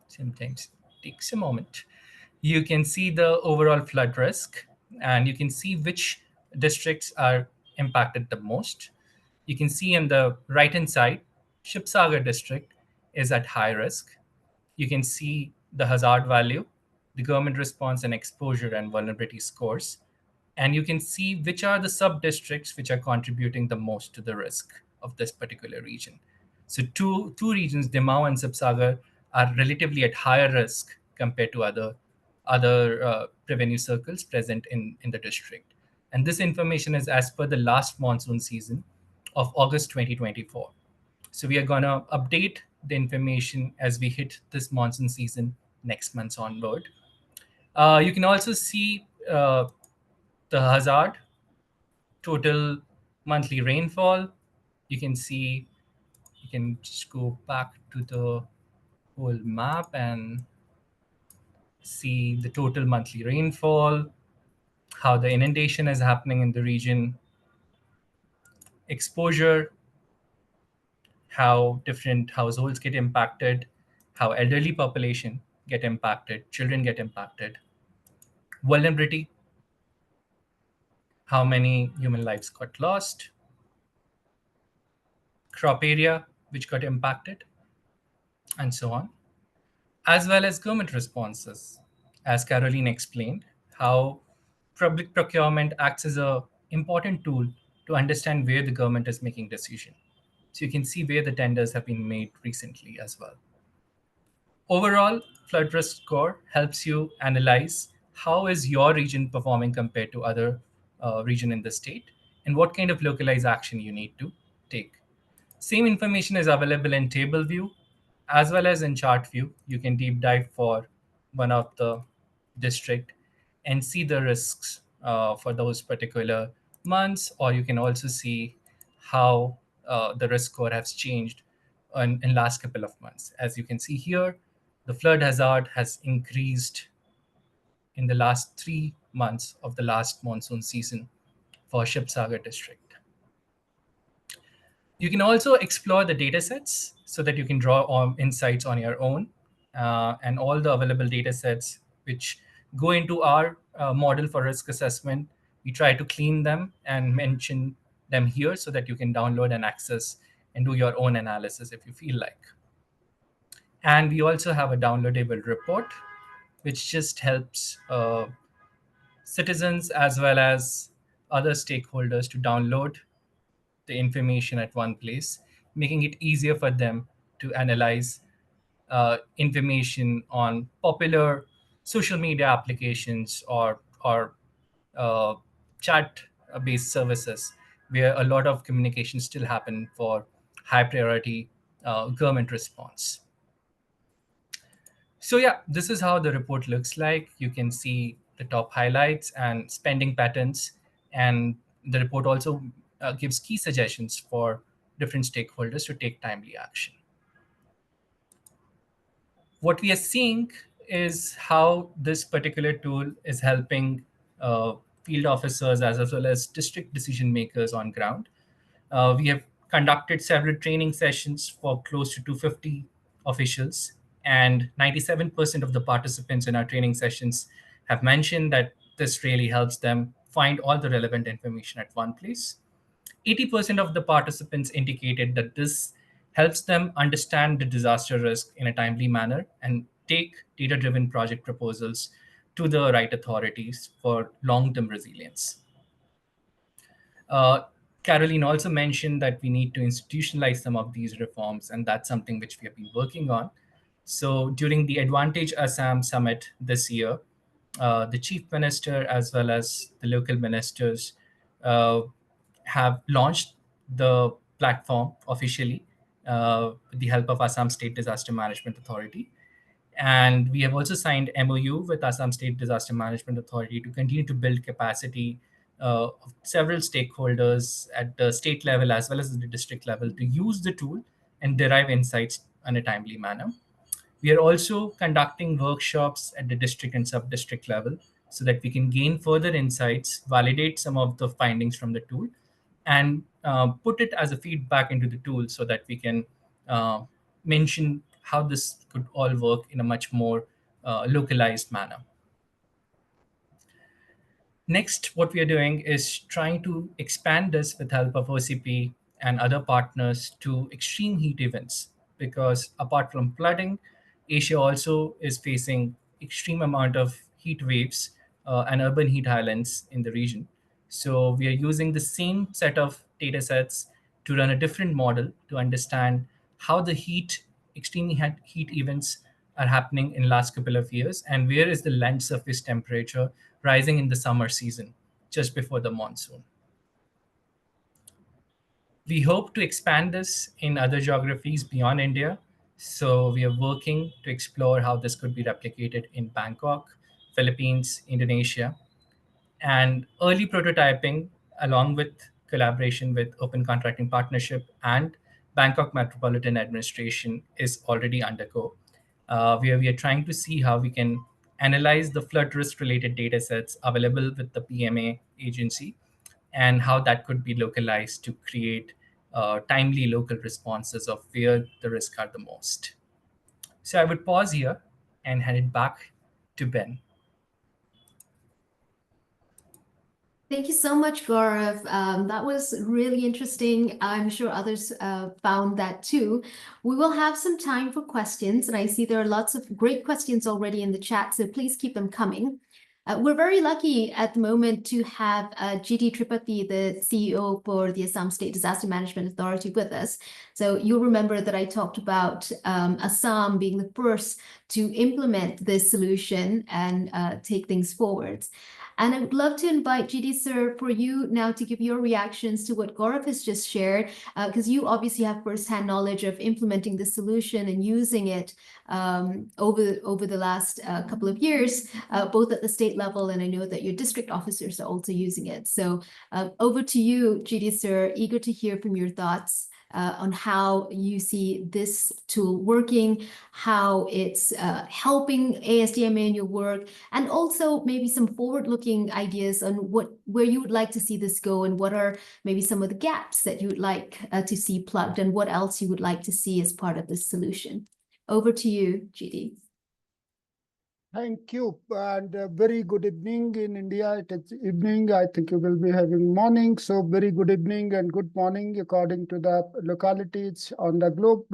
Speaker 7: sometimes it takes a moment. You can see the overall flood risk, and you can see which districts are impacted the most. You can see on the right-hand side, Shibsagar district is at high risk. You can see the hazard value, the government response and exposure and vulnerability scores. And you can see which are the sub-districts which are contributing the most to the risk of this particular region. So two regions, Dimau and Shibsagar, are relatively at higher risk compared to other revenue circles present in the district. And this information is as per the last monsoon season of August 2024. So we are going to update the information as we hit this monsoon season next month onward. You can also see the hazard, total monthly rainfall. You can see, you can just go back to the whole map and see the total monthly rainfall, how the inundation is happening in the region, exposure, how different households get impacted, how elderly population get impacted, children get impacted, vulnerability, how many human lives got lost, crop area which got impacted, and so on, as well as government responses. As Caroline explained, how public procurement acts as an important tool to understand where the government is making decisions. So you can see where the tenders have been made recently as well. Overall, flood risk score helps you analyze how is your region performing compared to other region in the state, and what kind of localized action you need to take. Same information is available in table view as well as in chart view. You can deep dive for one of the district and see the risks for those particular months, or you can also see how the risk score has changed in last couple of months. As you can see here, the flood hazard has increased in the last 3 months of the last monsoon season for Shibsagar district. You can also explore the data sets so that you can draw insights on your own, and all the available data sets which go into our model for risk assessment. We try to clean them and mention them here so that you can download and access and do your own analysis if you feel like. And we also have a downloadable report, which just helps citizens as well as other stakeholders to download the information at one place, making it easier for them to analyze information on popular social media applications or chat-based services, where a lot of communication still happen for high priority government response. So yeah, this is how the report looks like. You can see the top highlights and spending patterns, and the report also gives key suggestions for different stakeholders to take timely action. What we are seeing is how this particular tool is helping field officers as well as district decision makers on ground. We have conducted several training sessions for close to 250 officials, and 97% of the participants in our training sessions have mentioned that this really helps them find all the relevant information at one place. 80% of the participants indicated that this helps them understand the disaster risk in a timely manner and take data-driven project proposals to the right authorities for long-term resilience. Caroline also mentioned that we need to institutionalize some of these reforms, and that's something which we have been working on. So during the Advantage Assam Summit this year, the Chief Minister as well as the local ministers have launched the platform officially with the help of Assam State Disaster Management Authority. And we have also signed MOU with Assam State Disaster Management Authority to continue to build capacity of several stakeholders at the state level as well as the district level to use the tool and derive insights in a timely manner. We are also conducting workshops at the district and sub-district level so that we can gain further insights, validate some of the findings from the tool, and put it as a feedback into the tool so that we can mention how this could all work in a much more localized manner. Next, what we are doing is trying to expand this with help of OCP and other partners to extreme heat events, because apart from flooding, Asia also is facing extreme amount of heat waves and urban heat islands in the region. So we are using the same set of data sets to run a different model to understand how the extremely heat events are happening in the last couple of years, and where is the land surface temperature rising in the summer season, just before the monsoon. We hope to expand this in other geographies beyond India. So we are working to explore how this could be replicated in Bangkok, Philippines, Indonesia. And early prototyping, along with collaboration with Open Contracting Partnership and Bangkok Metropolitan Administration, is already undergo. Where we are trying to see how we can analyze the flood risk related data sets available with the PMA agency and how that could be localized to create timely local responses of where the risks are the most. So I would pause here and hand it back to Ben.
Speaker 1: Thank you so much, Gaurav. That was really interesting. I'm sure others found that too. We will have some time for questions, and I see there are lots of great questions already in the chat, so please keep them coming. We're very lucky at the moment to have GD Tripathi, the CEO for the Assam State Disaster Management Authority, with us. So you'll remember that I talked about Assam being the first to implement this solution and take things forward. And I would love to invite GD sir for you now to give your reactions to what Gaurav has just shared, because you obviously have firsthand knowledge of implementing the solution and using it over the last couple of years, both at the state level, and I know that your district officers are also using it. So over to you, GD sir, eager to hear from your thoughts on how you see this tool working, how it's helping ASDMA in your work, and also maybe some forward-looking ideas on where you would like to see this go, and what are maybe some of the gaps that you would like to see plugged, and what else you would like to see as part of this solution. Over to you, GD.
Speaker 8: Thank you, and very good evening in India. It is evening. I think you will be having morning. So very good evening and good morning according to the localities on the globe.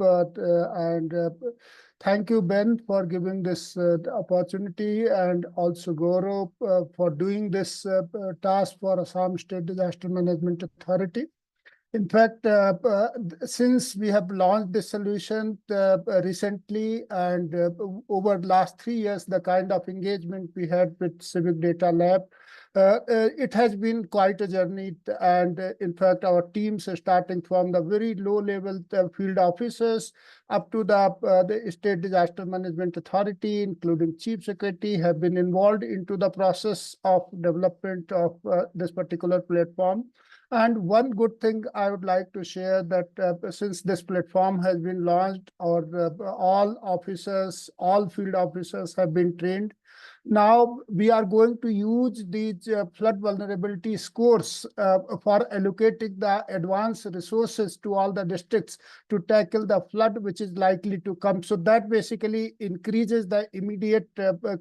Speaker 8: Thank you, Ben, for giving this opportunity, and also Gaurav for doing this task for Assam State Disaster Management Authority. In fact, since we have launched this solution recently and over the last 3 years, the kind of engagement we had with CivicDataLab, it has been quite a journey. And in fact, our teams are starting from the very low level field officers up to the State Disaster Management Authority, including Chief Secretary, have been involved into the process of development of this particular platform. And one good thing I would like to share that since this platform has been launched, all officers, all field officers have been trained. Now we are going to use these flood vulnerability scores for allocating the advanced resources to all the districts to tackle the flood which is likely to come. So that basically increases the immediate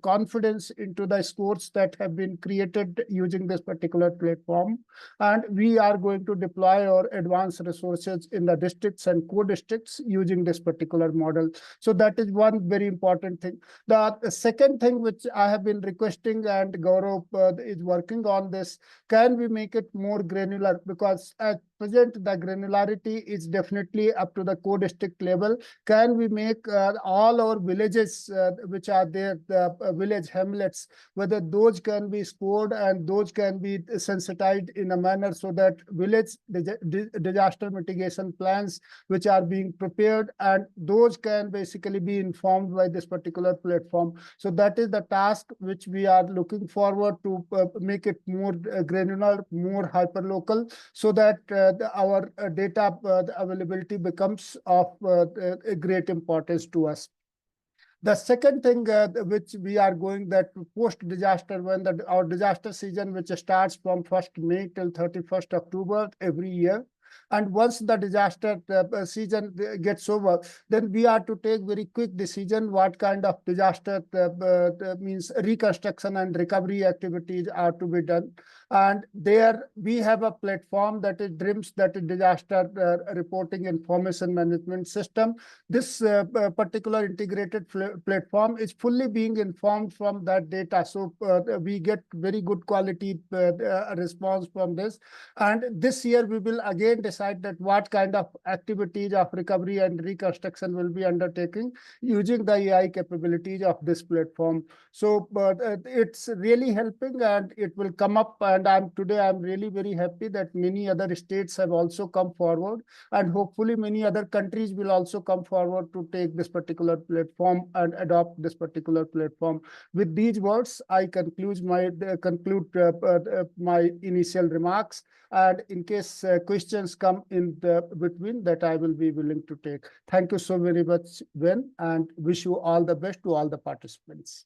Speaker 8: confidence into the scores that have been created using this particular platform. And we are going to deploy our advanced resources in the districts and co-districts using this particular model. So that is one very important thing. The second thing which I have been requesting, and Gaurav is working on this, can we make it more granular? Because at present, the granularity is definitely up to the co-district level. Can we make all our villages which are there, the village hamlets, whether those can be scored and those can be sensitized in a manner so that village disaster mitigation plans which are being prepared, and those can basically be informed by this particular platform. So that is the task which we are looking forward to make it more granular, more hyperlocal, so that our data availability becomes of great importance to us. The second thing which we are going that post-disaster, when our disaster season, which starts from 1st May till 31st October every year, and once the disaster season gets over, then we are to take very quick decision what kind of disaster means reconstruction and recovery activities are to be done. And there we have a platform that is DRIMS, that is Disaster Reporting Information Management System. This particular integrated platform is fully being informed from that data. So we get very good quality response from this. And this year we will again decide that what kind of activities of recovery and reconstruction will be undertaking using the AI capabilities of this platform. So it's really helping, and it will come up. And today I'm really very happy that many other states have also come forward, and hopefully many other countries will also come forward to take this particular platform and adopt this particular platform. With these words, I conclude my initial remarks. And in case questions come in between, that I will be willing to take. Thank you so very much, Ben, and wish you all the best to all the participants.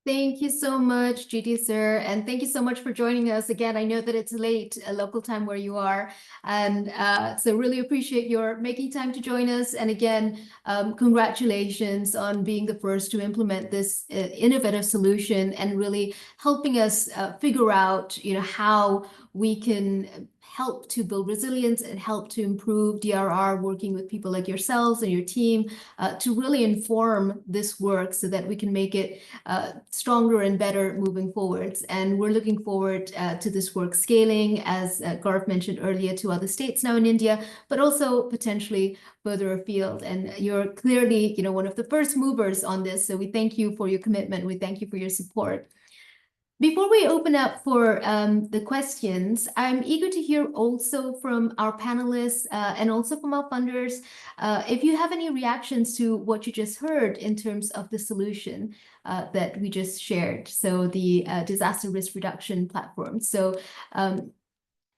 Speaker 1: Thank you so much, GT sir, and thank you so much for joining us again. I know that it's late local time where you are, and so really appreciate your making time to join us. And again, congratulations on being the first to implement this innovative solution and really helping us figure out, how we can help to build resilience and help to improve DRR, working with people like yourselves and your team to really inform this work so that we can make it stronger and better moving forwards. And we're looking forward to this work scaling, as Gaurav mentioned earlier, to other states now in India, but also potentially further afield. And you're clearly, one of the first movers on this. So we thank you for your commitment. We thank you for your support. Before we open up for the questions, I'm eager to hear also from our panelists and also from our funders, if you have any reactions to what you just heard in terms of the solution that we just shared, so the disaster risk reduction platform. So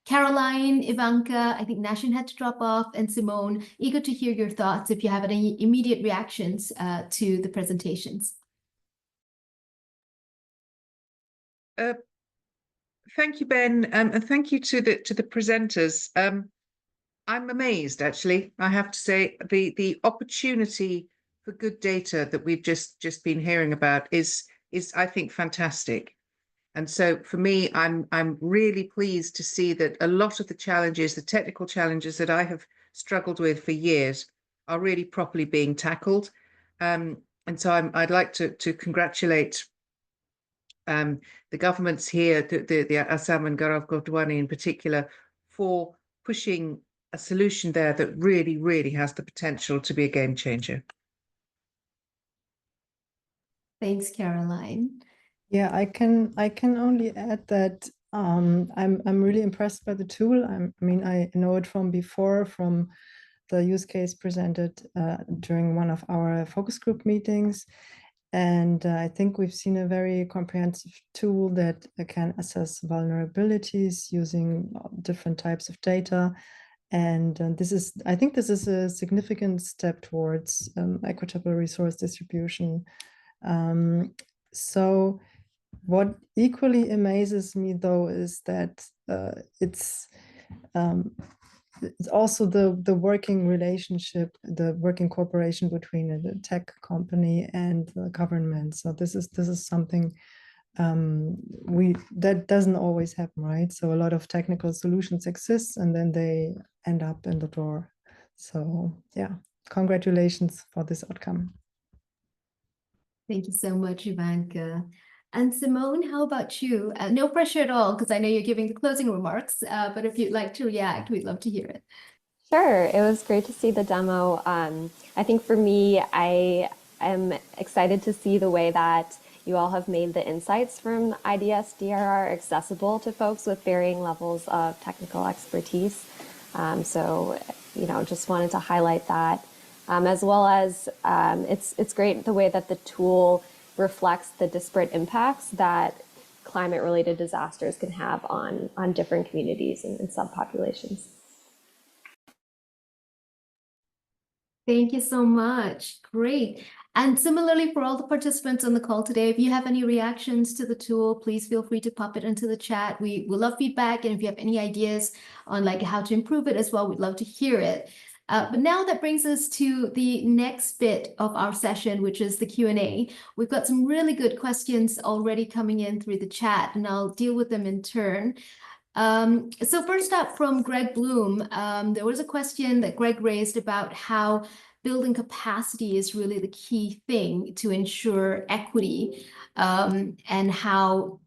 Speaker 1: Caroline, Ivanka, I think Nashin had to drop off, and Simone, eager to hear your thoughts if you have any immediate reactions to the presentations.
Speaker 4: Thank you, Ben, and thank you to the presenters. I'm amazed, actually. I have to say, the opportunity the good data that we've just been hearing about is I think fantastic. And so for me, I'm really pleased to see that a lot of the challenges, the technical challenges that I have struggled with for years, are really properly being tackled. And so I'd like to congratulate the governments here, the Assam and Gaurav Gotwani in particular, for pushing a solution there that really, really has the potential to be a game changer.
Speaker 1: Thanks, Caroline.
Speaker 5: Yeah, I can only add that I'm really impressed by the tool. I mean, I know it from before, from the use case presented during one of our focus group meetings. And I think we've seen a very comprehensive tool that can assess vulnerabilities using different types of data. And I think this is a significant step towards equitable resource distribution. So what equally amazes me, though, is that it's also the working relationship, the working cooperation between a tech company and the government. So this is something that doesn't always happen, right? So a lot of technical solutions exist and then they end up in the door. So yeah, congratulations for this outcome.
Speaker 1: Thank you so much, Ivanka. And Simone, how about you? No pressure at all, because I know you're giving the closing remarks, but if you'd like to react, we'd love to hear it.
Speaker 9: Sure, it was great to see the demo. I think for me, I am excited to see the way that you all have made the insights from IDS-DRR accessible to folks with varying levels of technical expertise. So, just wanted to highlight that. As well as it's great the way that the tool reflects the disparate impacts that climate-related disasters can have on different communities and subpopulations.
Speaker 1: Thank you so much. Great. And similarly, for all the participants on the call today, if you have any reactions to the tool, please feel free to pop it into the chat. We love feedback. And if you have any ideas on how to improve it as well, we'd love to hear it. But now that brings us to the next bit of our session, which is the Q&A. We've got some really good questions already coming in through the chat, and I'll deal with them in turn. So first up from Greg Bloom, there was a question that Greg raised about how building capacity is really the key thing to ensure equity, and how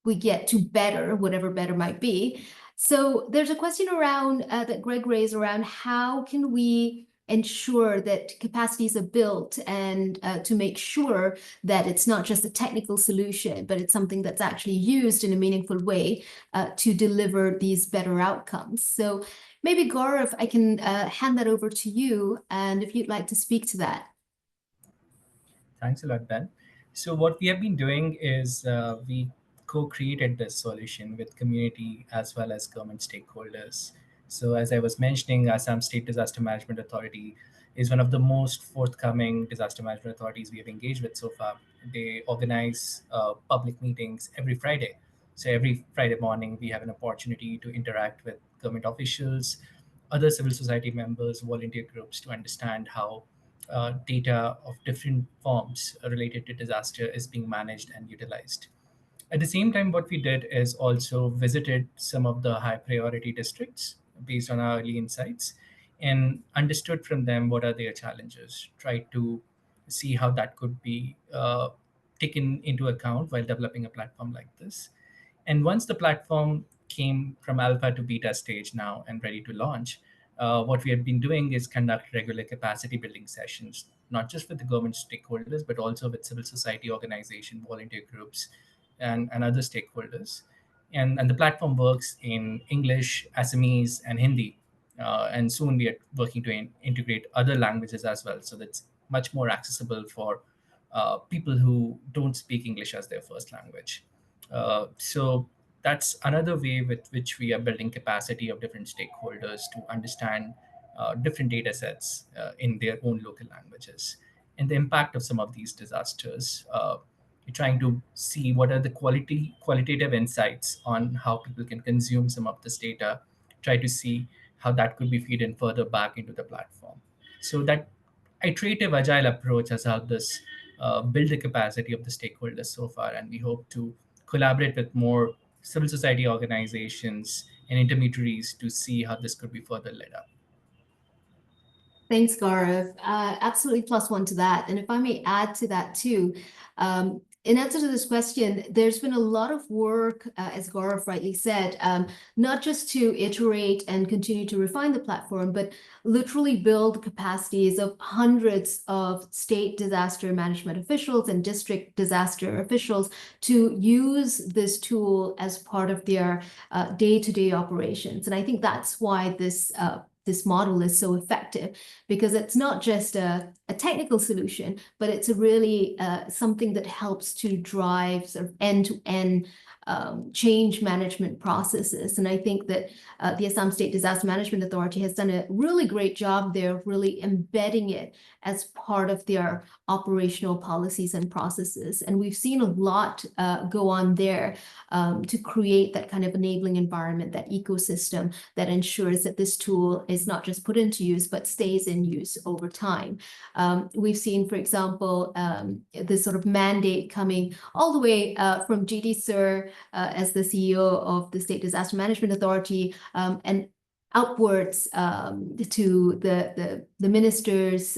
Speaker 1: we get to better, whatever better might be. So there's a question around that Greg raised around how can we ensure that capacities are built and to make sure that it's not just a technical solution, but it's something that's actually used in a meaningful way to deliver these better outcomes. So maybe Gaurav, I can hand that over to you, and if you'd like to speak to that.
Speaker 7: Thanks a lot, Ben. So what we have been doing is we co-created this solution with community as well as government stakeholders. So as I was mentioning, Assam State Disaster Management Authority is one of the most forthcoming disaster management authorities we have engaged with so far. They organize public meetings every Friday. So every Friday morning, we have an opportunity to interact with government officials, other civil society members, volunteer groups to understand how data of different forms related to disaster is being managed and utilized. At the same time, what we did is also visited some of the high priority districts based on our early insights and understood from them what are their challenges, tried to see how that could be taken into account while developing a platform like this. And once the platform came from alpha to beta stage now and ready to launch, what we have been doing is conduct regular capacity building sessions, not just with the government stakeholders, but also with civil society organization, volunteer groups, and other stakeholders. And the platform works in English, Assamese, and Hindi. And soon we are working to integrate other languages as well. So that's much more accessible for people who don't speak English as their first language. So that's another way with which we are building capacity of different stakeholders to understand different data sets in their own local languages and the impact of some of these disasters. We're trying to see what are the qualitative insights on how people can consume some of this data, try to see how that could be fed in further back into the platform. So that iterative agile approach has helped us build the capacity of the stakeholders so far, and we hope to collaborate with more civil society organizations and intermediaries to see how this could be further led up.
Speaker 1: Thanks, Gaurav. Absolutely +1 to that. And if I may add to that too, in answer to this question, there's been a lot of work, as Gaurav rightly said, not just to iterate and continue to refine the platform, but literally build capacities of hundreds of state disaster management officials and district disaster officials to use this tool as part of their day-to-day operations. And I think that's why this model is so effective, because it's not just a technical solution, but it's a really something that helps to drive sort of end-to-end change management processes. And I think that the Assam State Disaster Management Authority has done a really great job there of really embedding it as part of their operational policies and processes. And we've seen a lot go on there to create that kind of enabling environment, that ecosystem that ensures that this tool is not just put into use, but stays in use over time. We've seen, for example, this sort of mandate coming all the way from GD Sir as the CEO of the State Disaster Management Authority, and outwards to the ministers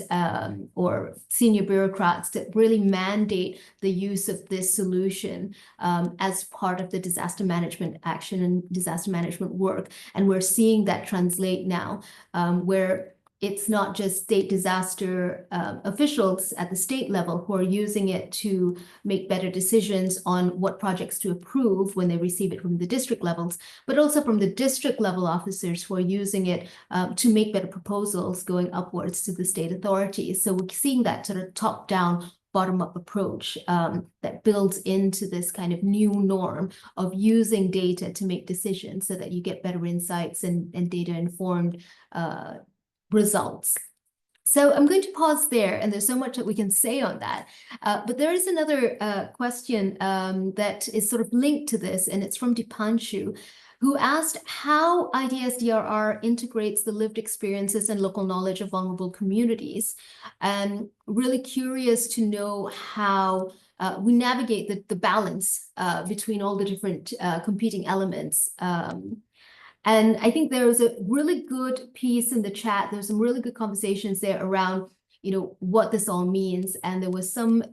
Speaker 1: or senior bureaucrats that really mandate the use of this solution as part of the disaster management action and disaster management work. And we're seeing that translate now, where it's not just state disaster officials at the state level who are using it to make better decisions on what projects to approve when they receive it from the district levels, but also from the district level officers who are using it to make better proposals going upwards to the state authorities. So we're seeing that sort of top-down, bottom-up approach that builds into this kind of new norm of using data to make decisions so that you get better insights and data-informed results. So I'm going to pause there, and there's so much that we can say on that. But there is another question that is sort of linked to this, and it's from Dipanshu, who asked how IDS-DRR integrates the lived experiences and local knowledge of vulnerable communities, and really curious to know how we navigate the balance between all the different competing elements. And I think there was a really good piece in the chat. There's some really good conversations there around, what this all means. And there was some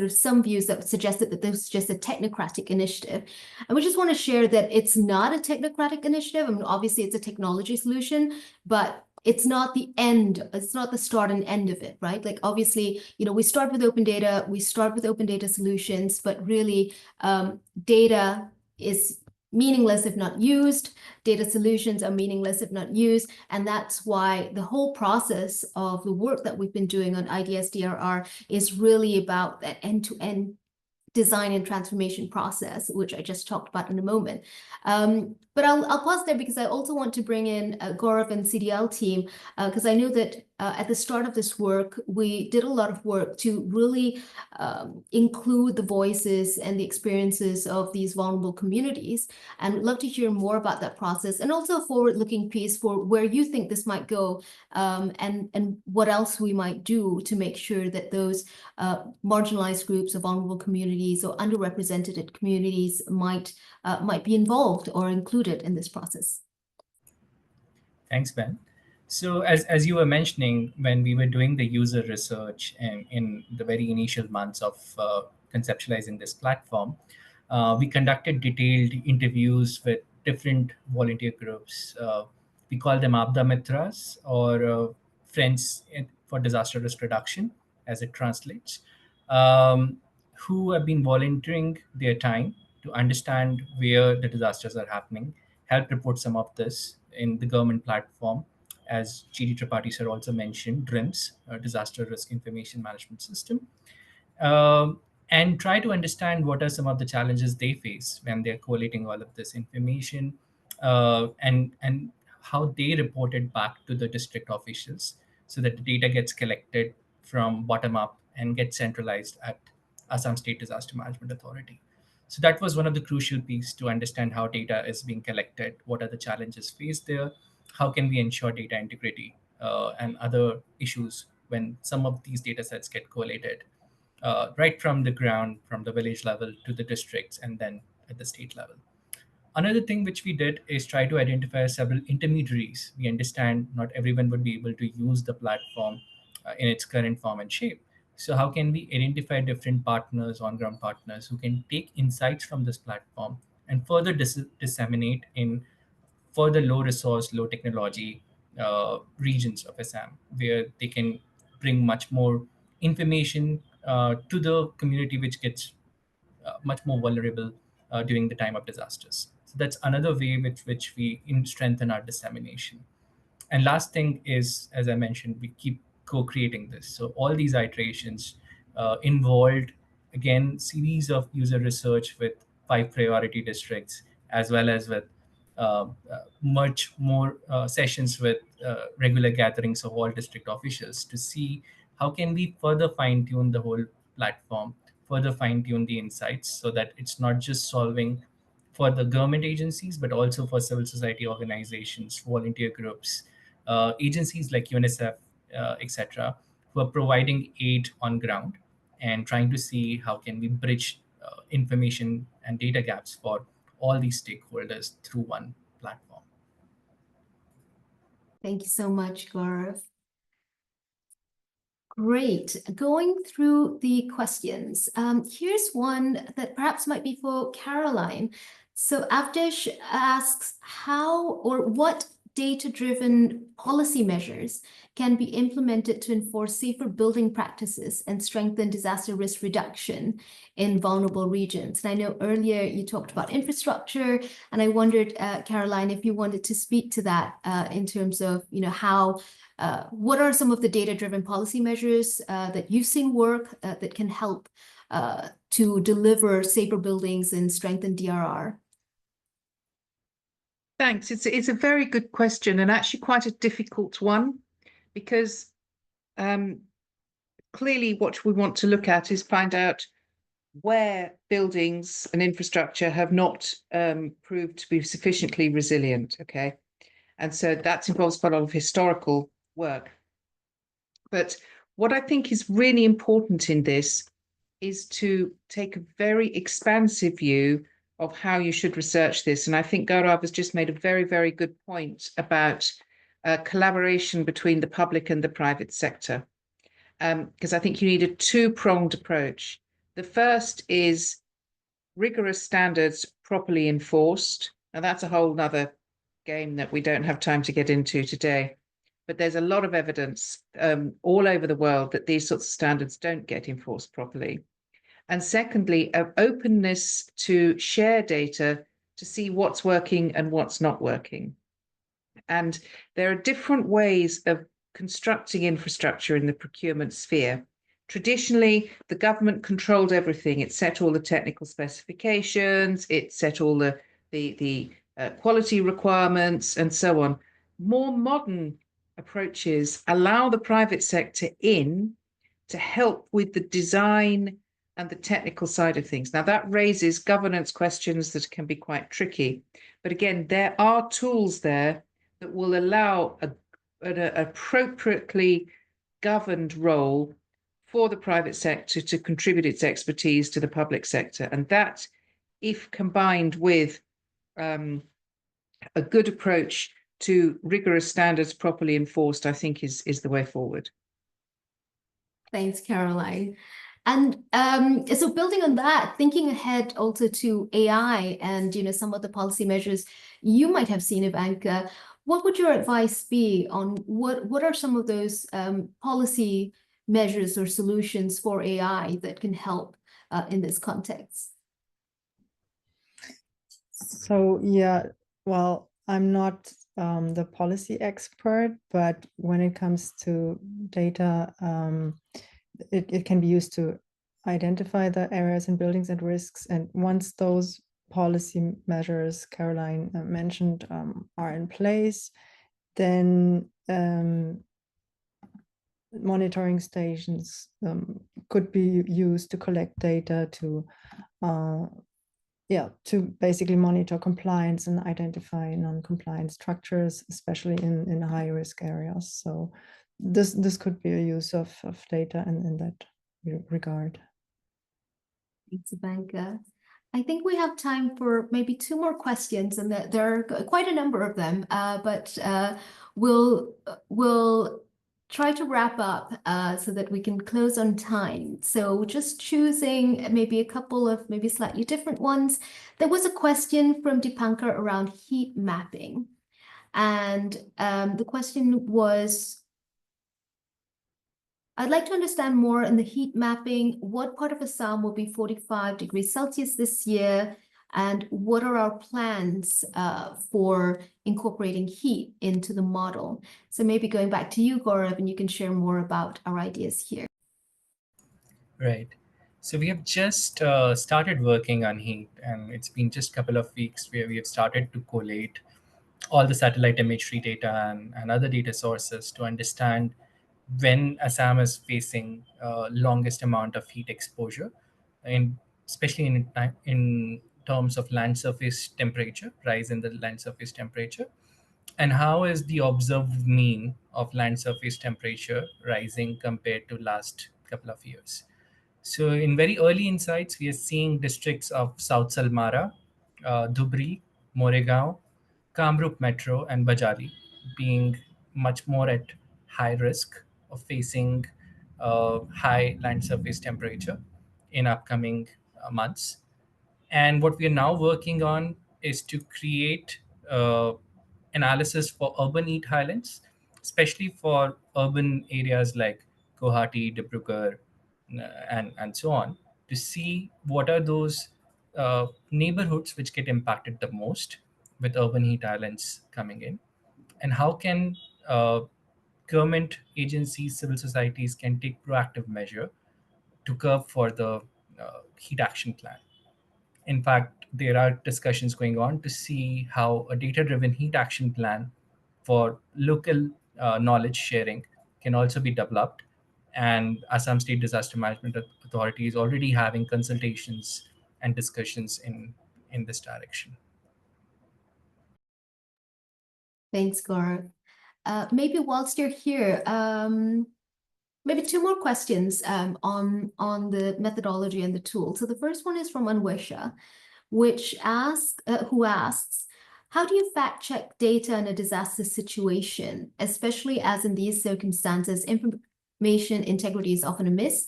Speaker 1: some views that suggested that this was just a technocratic initiative. And we just want to share that it's not a technocratic initiative. I mean, obviously it's a technology solution, but it's not the end. It's not the start and end of it, right? Like, obviously, we start with open data, we start with open data solutions, but really data is meaningless if not used. Data solutions are meaningless if not used. And that's why the whole process of the work that we've been doing on IDS-DRR is really about that end-to-end design and transformation process, which I just talked about in a moment. But I'll pause there because I also want to bring in Gaurav and CDL team, because I know that at the start of this work, we did a lot of work to really include the voices and the experiences of these vulnerable communities. And I'd love to hear more about that process, and also a forward-looking piece for where you think this might go, and what else we might do to make sure that those marginalized groups of vulnerable communities or underrepresented communities might be involved or included in this process.
Speaker 7: Thanks, Ben. So as you were mentioning, when we were doing the user research and in the very initial months of conceptualizing this platform, we conducted detailed interviews with different volunteer groups. We call them Abda Mitras, or Friends for Disaster Risk Reduction, as it translates, who have been volunteering their time to understand where the disasters are happening, help report some of this in the government platform, as GD Tripathi sir also mentioned, DRIMS, Disaster Risk Information Management System, and try to understand what are some of the challenges they face when they're collating all of this information, and how they report it back to the district officials so that the data gets collected from bottom up and gets centralized at Assam State Disaster Management Authority. So that was one of the crucial pieces, to understand how data is being collected, what are the challenges faced there, how can we ensure data integrity and other issues when some of these data sets get collated, right from the ground, from the village level to the districts, and then at the state level. Another thing which we did is try to identify several intermediaries. We understand not everyone would be able to use the platform in its current form and shape. So how can we identify different partners, on-ground partners, who can take insights from this platform and further disseminate in further low resource, low technology regions of Assam, where they can bring much more information to the community, which gets much more vulnerable during the time of disasters. So that's another way with which we strengthen our dissemination. And last thing is, as I mentioned, we keep co-creating this. So all these iterations involved, again, series of user research with 5 priority districts, as well as with much more sessions with regular gatherings of all district officials to see how can we further fine-tune the whole platform, further fine-tune the insights, so that it's not just solving for the government agencies, but also for civil society organizations, volunteer groups, agencies like UNICEF, etc., who are providing aid on ground and trying to see how can we bridge information and data gaps for all these stakeholders through one platform.
Speaker 1: Thank you so much, Gaurav. Great. Going through the questions, here's one that perhaps might be for Caroline. So Avdesh asks how or what data-driven policy measures can be implemented to enforce safer building practices and strengthen disaster risk reduction in vulnerable regions. And I know earlier you talked about infrastructure, and I wondered, Caroline, if you wanted to speak to that in terms of, how what are some of the data-driven policy measures that you've seen work that can help to deliver safer buildings and strengthen DRR?
Speaker 4: Thanks. It's a very good question, and actually quite a difficult one, because clearly what we want to look at is find out where buildings and infrastructure have not proved to be sufficiently resilient, okay? And so that involves quite a lot of historical work. But what I think is really important in this is to take a very expansive view of how you should research this. And I think Gaurav has just made a very, very good point about collaboration between the public and the private sector. Because I think you need a two-pronged approach. The first is rigorous standards properly enforced. Now that's a whole nother game that we don't have time to get into today. But there's a lot of evidence all over the world that these sorts of standards don't get enforced properly. And secondly, an openness to share data to see what's working and what's not working. And there are different ways of constructing infrastructure in the procurement sphere. Traditionally, the government controlled everything. It set all the technical specifications, it set all the quality requirements, and so on. More modern approaches allow the private sector in to help with the design and the technical side of things. Now that raises governance questions that can be quite tricky. But again, there are tools there that will allow an appropriately governed role for the private sector to contribute its expertise to the public sector. And that, if combined with a good approach to rigorous standards properly enforced, I think is the way forward.
Speaker 1: Thanks, Caroline. And so building on that, thinking ahead also to AI and some of the policy measures you might have seen, Ivanka, what would your advice be on what are some of those policy measures or solutions for AI that can help in this context?
Speaker 5: So yeah, well, I'm not the policy expert, but when it comes to data, it can be used to identify the areas in buildings and risks. And once those policy measures Caroline mentioned are in place, then monitoring stations could be used to collect data to basically monitor compliance and identify non-compliant structures, especially in high-risk areas. So this could be a use of data in that regard.
Speaker 1: Thanks, Ivanka. I think we have time for maybe 2 more questions, and that there are quite a number of them, but we'll try to wrap up so that we can close on time. So just choosing maybe a couple of maybe slightly different ones. There was a question from Dipankar around heat mapping. And the question was, I'd like to understand more in the heat mapping. What part of Assam will be 45 degrees Celsius this year? And what are our plans for incorporating heat into the model? So maybe going back to you, Gaurav, and you can share more about our ideas here.
Speaker 7: Right. So we have just started working on heat, and it's been just a couple of weeks where we have started to collate all the satellite imagery data and other data sources to understand when Assam is facing longest amount of heat exposure, especially in terms of land surface temperature, rise in the land surface temperature, and how is the observed mean of land surface temperature rising compared to last couple of years. So in very early insights, we are seeing districts of South Salmara, Dhubri, Moregaon, Kamrup Metro, and Bajali being much more at high risk of facing high land surface temperature in upcoming months. And what we are now working on is to create analysis for urban heat highlands, especially for urban areas like Guwahati, Dibrugarh, and so on, to see what are those neighborhoods which get impacted the most with urban heat islands coming in, and how can government agencies, civil societies can take proactive measure to curb for the heat action plan. In fact, there are discussions going on to see how a data-driven heat action plan for local knowledge sharing can also be developed. And Assam State Disaster Management Authority is already having consultations and discussions in this direction.
Speaker 1: Thanks, Gaurav. Maybe whilst you're here, maybe 2 more questions on the methodology and the tool. So the first one is from Anwesha, who asks, how do you fact check data in a disaster situation, especially as in these circumstances, information integrity is often amiss,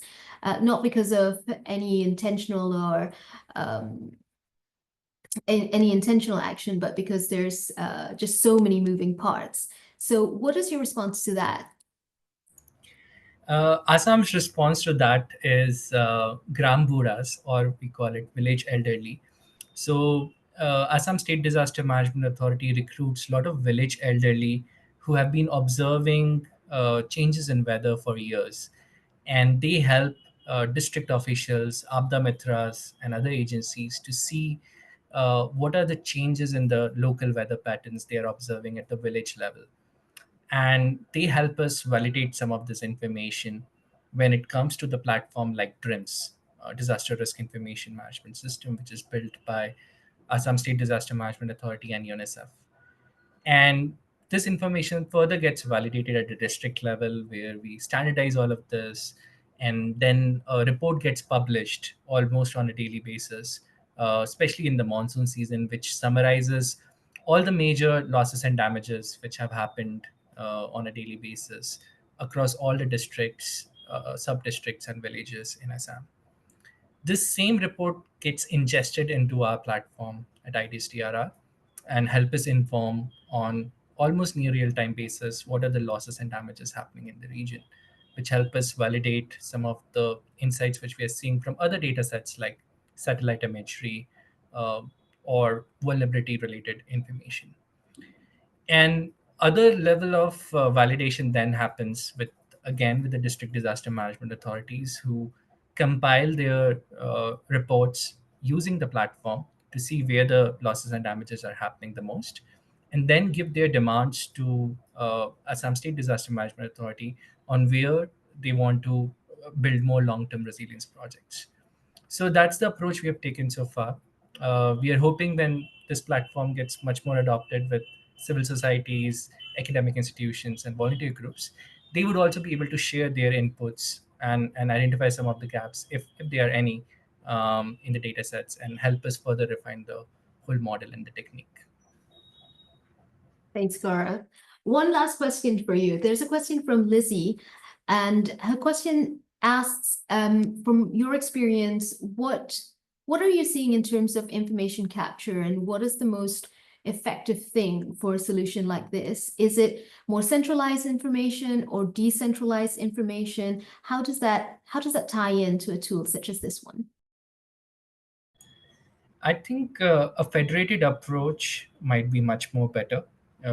Speaker 1: not because of any intentional or any intentional action, but because there's just so many moving parts. So what is your response to that?
Speaker 7: Assam's response to that is Gram Buras, or we call it village elderly. So Assam State Disaster Management Authority recruits a lot of village elderly who have been observing changes in weather for years. And they help district officials, Abda Mitras, and other agencies to see what are the changes in the local weather patterns they are observing at the village level. And they help us validate some of this information when it comes to the platform like DRIMS, Disaster Risk Information Management System, which is built by Assam State Disaster Management Authority and UNICEF. And this information further gets validated at the district level, where we standardize all of this, and then a report gets published almost on a daily basis, especially in the monsoon season, which summarizes all the major losses and damages which have happened on a daily basis across all the districts, sub-districts, and villages in Assam. This same report gets ingested into our platform at IDS-DRR and help us inform on almost near real-time basis what are the losses and damages happening in the region, which help us validate some of the insights which we are seeing from other data sets like satellite imagery or vulnerability-related information. And other level of validation then happens with the district disaster management authorities, who compile their reports using the platform to see where the losses and damages are happening the most, and then give their demands to Assam State Disaster Management Authority on where they want to build more long-term resilience projects. So that's the approach we have taken so far. We are hoping when this platform gets much more adopted with civil societies, academic institutions, and volunteer groups, they would also be able to share their inputs and identify some of the gaps, if there are any, in the data sets, and help us further refine the whole model and the technique.
Speaker 1: Thanks, Gaurav. One last question for you. There's a question from Lizzie, and her question asks, from your experience, what are you seeing in terms of information capture, and what is the most effective thing for a solution like this? Is it more centralized information or decentralized information? How does that tie into a tool such as this one?
Speaker 7: I think a federated approach might be much more better,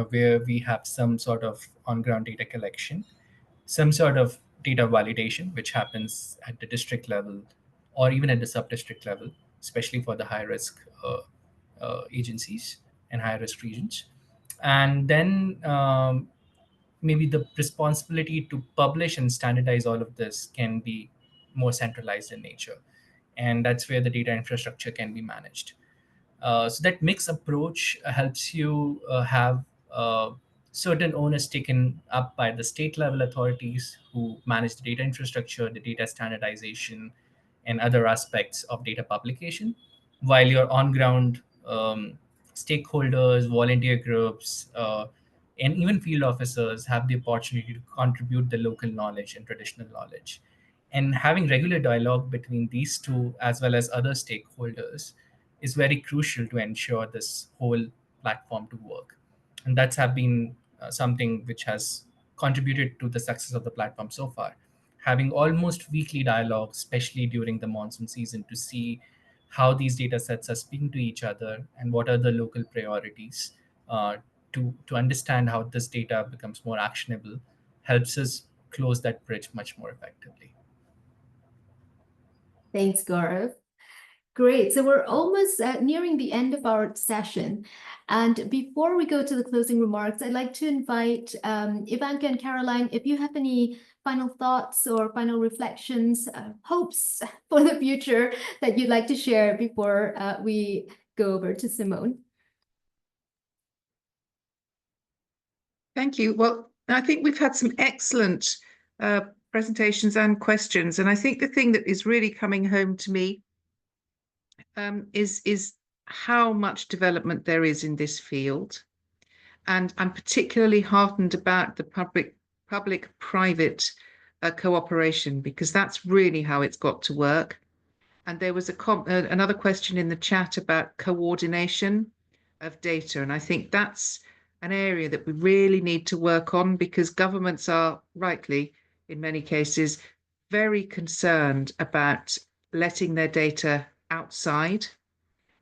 Speaker 7: where we have some sort of on-ground data collection, some sort of data validation, which happens at the district level or even at the sub-district level, especially for the high-risk agencies and high-risk regions. And then maybe the responsibility to publish and standardize all of this can be more centralized in nature. And that's where the data infrastructure can be managed. So that mixed approach helps you have certain onus taken up by the state level authorities who manage the data infrastructure, the data standardization, and other aspects of data publication, while your on-ground stakeholders, volunteer groups, and even field officers have the opportunity to contribute the local knowledge and traditional knowledge. And having regular dialogue between these two, as well as other stakeholders, is very crucial to ensure this whole platform to work. And that's have been something which has contributed to the success of the platform so far. Having almost weekly dialogue, especially during the monsoon season, to see how these data sets are speaking to each other and what are the local priorities, to understand how this data becomes more actionable, helps us close that bridge much more effectively.
Speaker 1: Thanks, Gaurav. Great. So we're almost nearing the end of our session. And before we go to the closing remarks, I'd like to invite Ivanka and Caroline, if you have any final thoughts or final reflections, hopes for the future that you'd like to share before we go over to Simone.
Speaker 4: Thank you. Well, I think we've had some excellent presentations and questions. And I think the thing that is really coming home to me is how much development there is in this field. And I'm particularly heartened about the public-private cooperation, because that's really how it's got to work. And there was another question in the chat about coordination of data. And I think that's an area that we really need to work on, because governments are rightly, in many cases, very concerned about letting their data outside.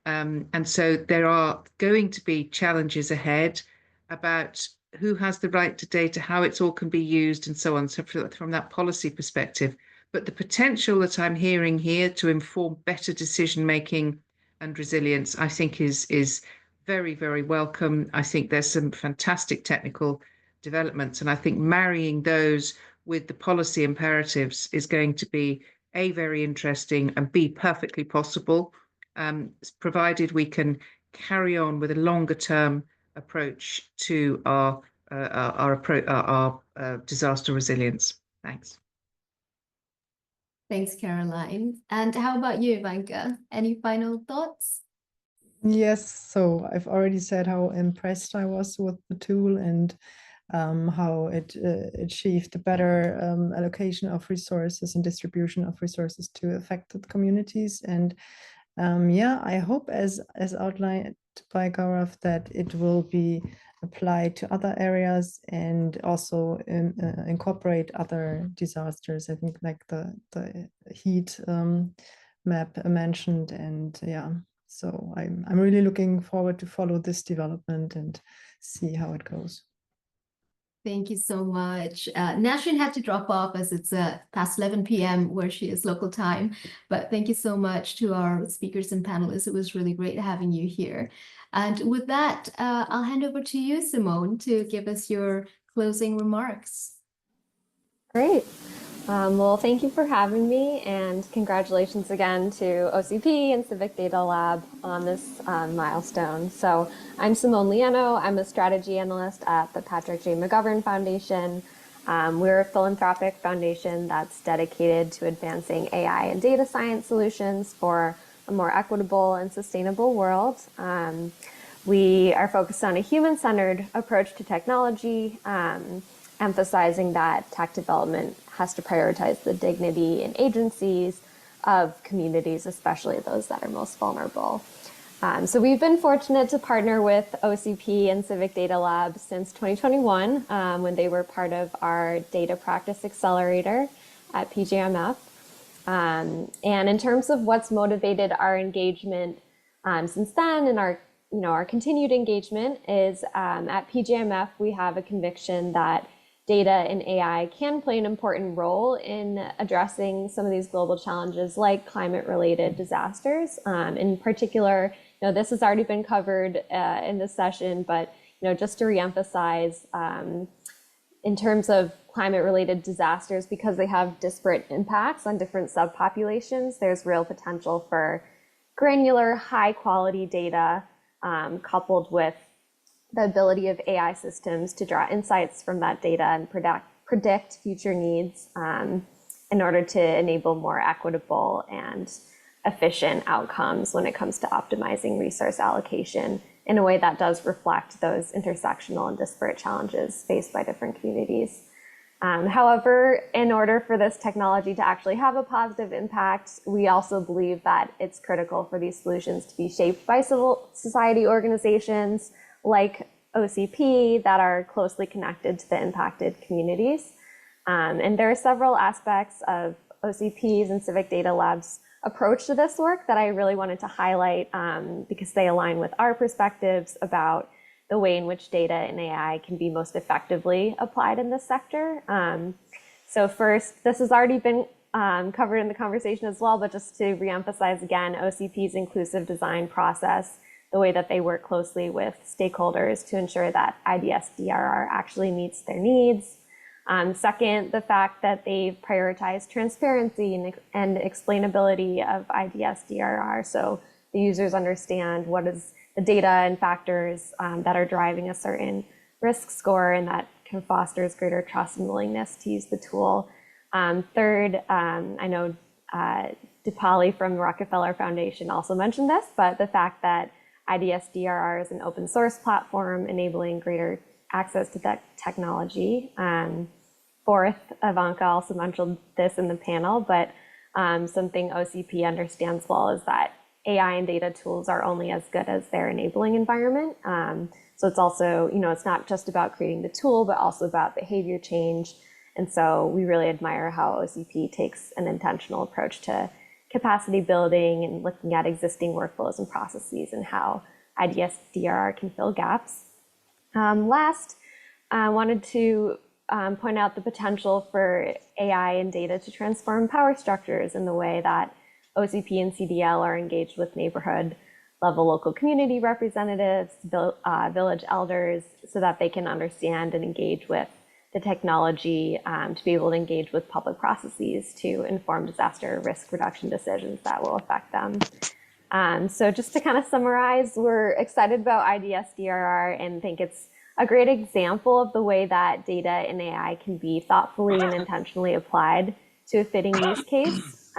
Speaker 4: And so there are going to be challenges ahead about who has the right to data, how it's all can be used, and so on. So from that policy perspective, but the potential that I'm hearing here to inform better decision-making and resilience, I think is very, very welcome. I think there's some fantastic technical developments, and I think marrying those with the policy imperatives is going to be A, very interesting, and B, perfectly possible, provided we can carry on with a longer term approach to our disaster resilience. Thanks.
Speaker 1: Thanks, Caroline. And how about you, Ivanka? Any final thoughts?
Speaker 5: Yes, so I've already said how impressed I was with the tool and how it achieved a better allocation of resources and distribution of resources to affected communities. And yeah, I hope, as outlined by Gaurav, that it will be applied to other areas and also incorporate other disasters. I think like the heat map mentioned, and yeah, so I'm really looking forward to follow this development and see how it goes.
Speaker 1: Thank you so much. Nasrin had to drop off as it's past 11 p.m. where she is local time. But thank you so much to our speakers and panelists. It was really great having you here. And with that, I'll hand over to you, Simone, to give us your closing remarks.
Speaker 9: Great. Well, thank you for having me, and congratulations again to OCP and CivicDataLab on this milestone. So I'm Simone Liano. I'm a strategy analyst at the Patrick J. McGovern Foundation. We're a philanthropic foundation that's dedicated to advancing AI and data science solutions for a more equitable and sustainable world. We are focused on a human-centered approach to technology, emphasizing that tech development has to prioritize the dignity and agencies of communities, especially those that are most vulnerable. So we've been fortunate to partner with OCP and CivicDataLab since 2021, when they were part of our data practice accelerator at PJMF. And in terms of what's motivated our engagement since then, and our continued engagement is at PJMF, we have a conviction that data and AI can play an important role in addressing some of these global challenges like climate-related disasters. In particular, this has already been covered in this session, but just to reemphasize, in terms of climate-related disasters, because they have disparate impacts on different subpopulations, there's real potential for granular, high-quality data coupled with the ability of AI systems to draw insights from that data and predict future needs in order to enable more equitable and efficient outcomes when it comes to optimizing resource allocation in a way that does reflect those intersectional and disparate challenges faced by different communities. However, in order for this technology to actually have a positive impact, we also believe that it's critical for these solutions to be shaped by civil society organizations like OCP that are closely connected to the impacted communities. And there are several aspects of OCP's and CivicDataLab's approach to this work that I really wanted to highlight because they align with our perspectives about the way in which data and AI can be most effectively applied in this sector. So first, this has already been covered in the conversation as well, but just to reemphasize again, OCP's inclusive design process, the way that they work closely with stakeholders to ensure that IDS-DRR actually meets their needs. Second, the fact that they've prioritized transparency and explainability of IDS-DRR, so the users understand what is the data and factors that are driving a certain risk score, and that can fosters greater trust and willingness to use the tool. Third, I know Dipali from the Rockefeller Foundation also mentioned this, but the fact that IDS-DRR is an open source platform enabling greater access to that technology. Fourth, Ivanka also mentioned this in the panel, but something OCP understands well is that AI and data tools are only as good as their enabling environment. So it's also, it's not just about creating the tool, but also about behavior change. And so we really admire how OCP takes an intentional approach to capacity building and looking at existing workflows and processes and how IDS-DRR can fill gaps. Last, I wanted to point out the potential for AI and data to transform power structures in the way that OCP and CDL are engaged with neighborhood level local community representatives, village elders, so that they can understand and engage with the technology to be able to engage with public processes to inform disaster risk reduction decisions that will affect them. So just to kind of summarize, we're excited about IDS-DRR and think it's a great example of the way that data and AI can be thoughtfully and intentionally applied to a fitting use case.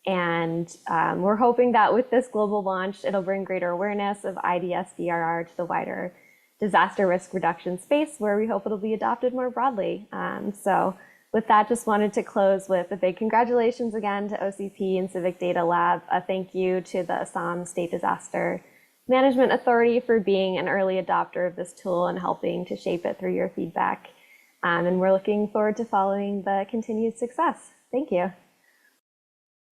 Speaker 9: We're hoping that with this global launch, it'll bring greater awareness of IDS-DRR to the wider disaster risk reduction space, where we hope it'll be adopted more broadly. So with that, just wanted to close with a big congratulations again to OCP and CivicDataLab. A thank you to the Assam State Disaster Management Authority for being an early adopter of this tool and helping to shape it through your feedback. And we're looking forward to following the continued success. Thank you.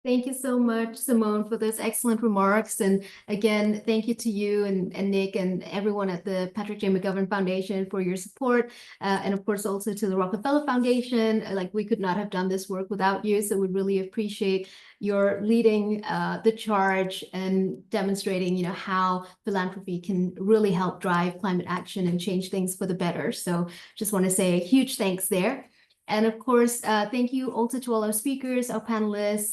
Speaker 1: Thank you so much, Simone, for those excellent remarks. And again, thank you to you and Nick and everyone at the Patrick J. McGovern Foundation for your support. And of course, also to the Rockefeller Foundation. Like, we could not have done this work without you. So we really appreciate your leading the charge and demonstrating, how philanthropy can really help drive climate action and change things for the better. So just want to say a huge thanks there. And of course, thank you also to all our speakers, our panelists,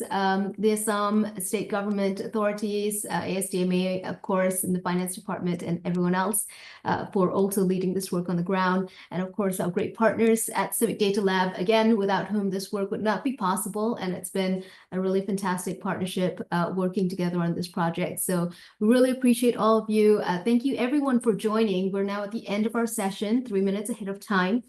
Speaker 1: the Assam state government authorities, ASDMA, of course, and the finance department, and everyone else for also leading this work on the ground. And of course, our great partners at CivicDataLab, again, without whom this work would not be possible. And it's been a really fantastic partnership working together on this project. So we really appreciate all of you. Thank you everyone for joining. We're now at the end of our session, 3 minutes ahead of time.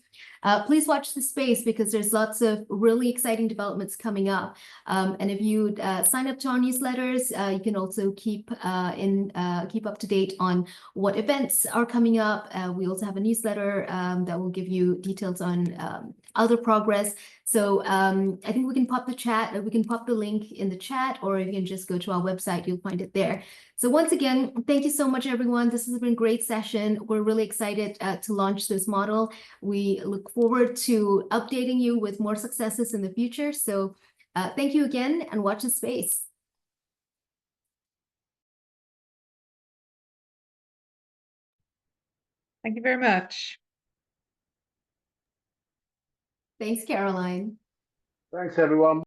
Speaker 1: Please watch the space because there's lots of really exciting developments coming up. And if you sign up to our newsletters, you can also keep up to date on what events are coming up. We also have a newsletter that will give you details on other progress. So I think we can pop the link in the chat, or you can just go to our website, you'll find it there. So once again, thank you so much, everyone. This has been a great session. We're really excited to launch this model. We look forward to updating you with more successes in the future. So thank you again, and watch the space.
Speaker 4: Thank you very much.
Speaker 1: Thanks, Caroline.
Speaker 2: Thanks, everyone.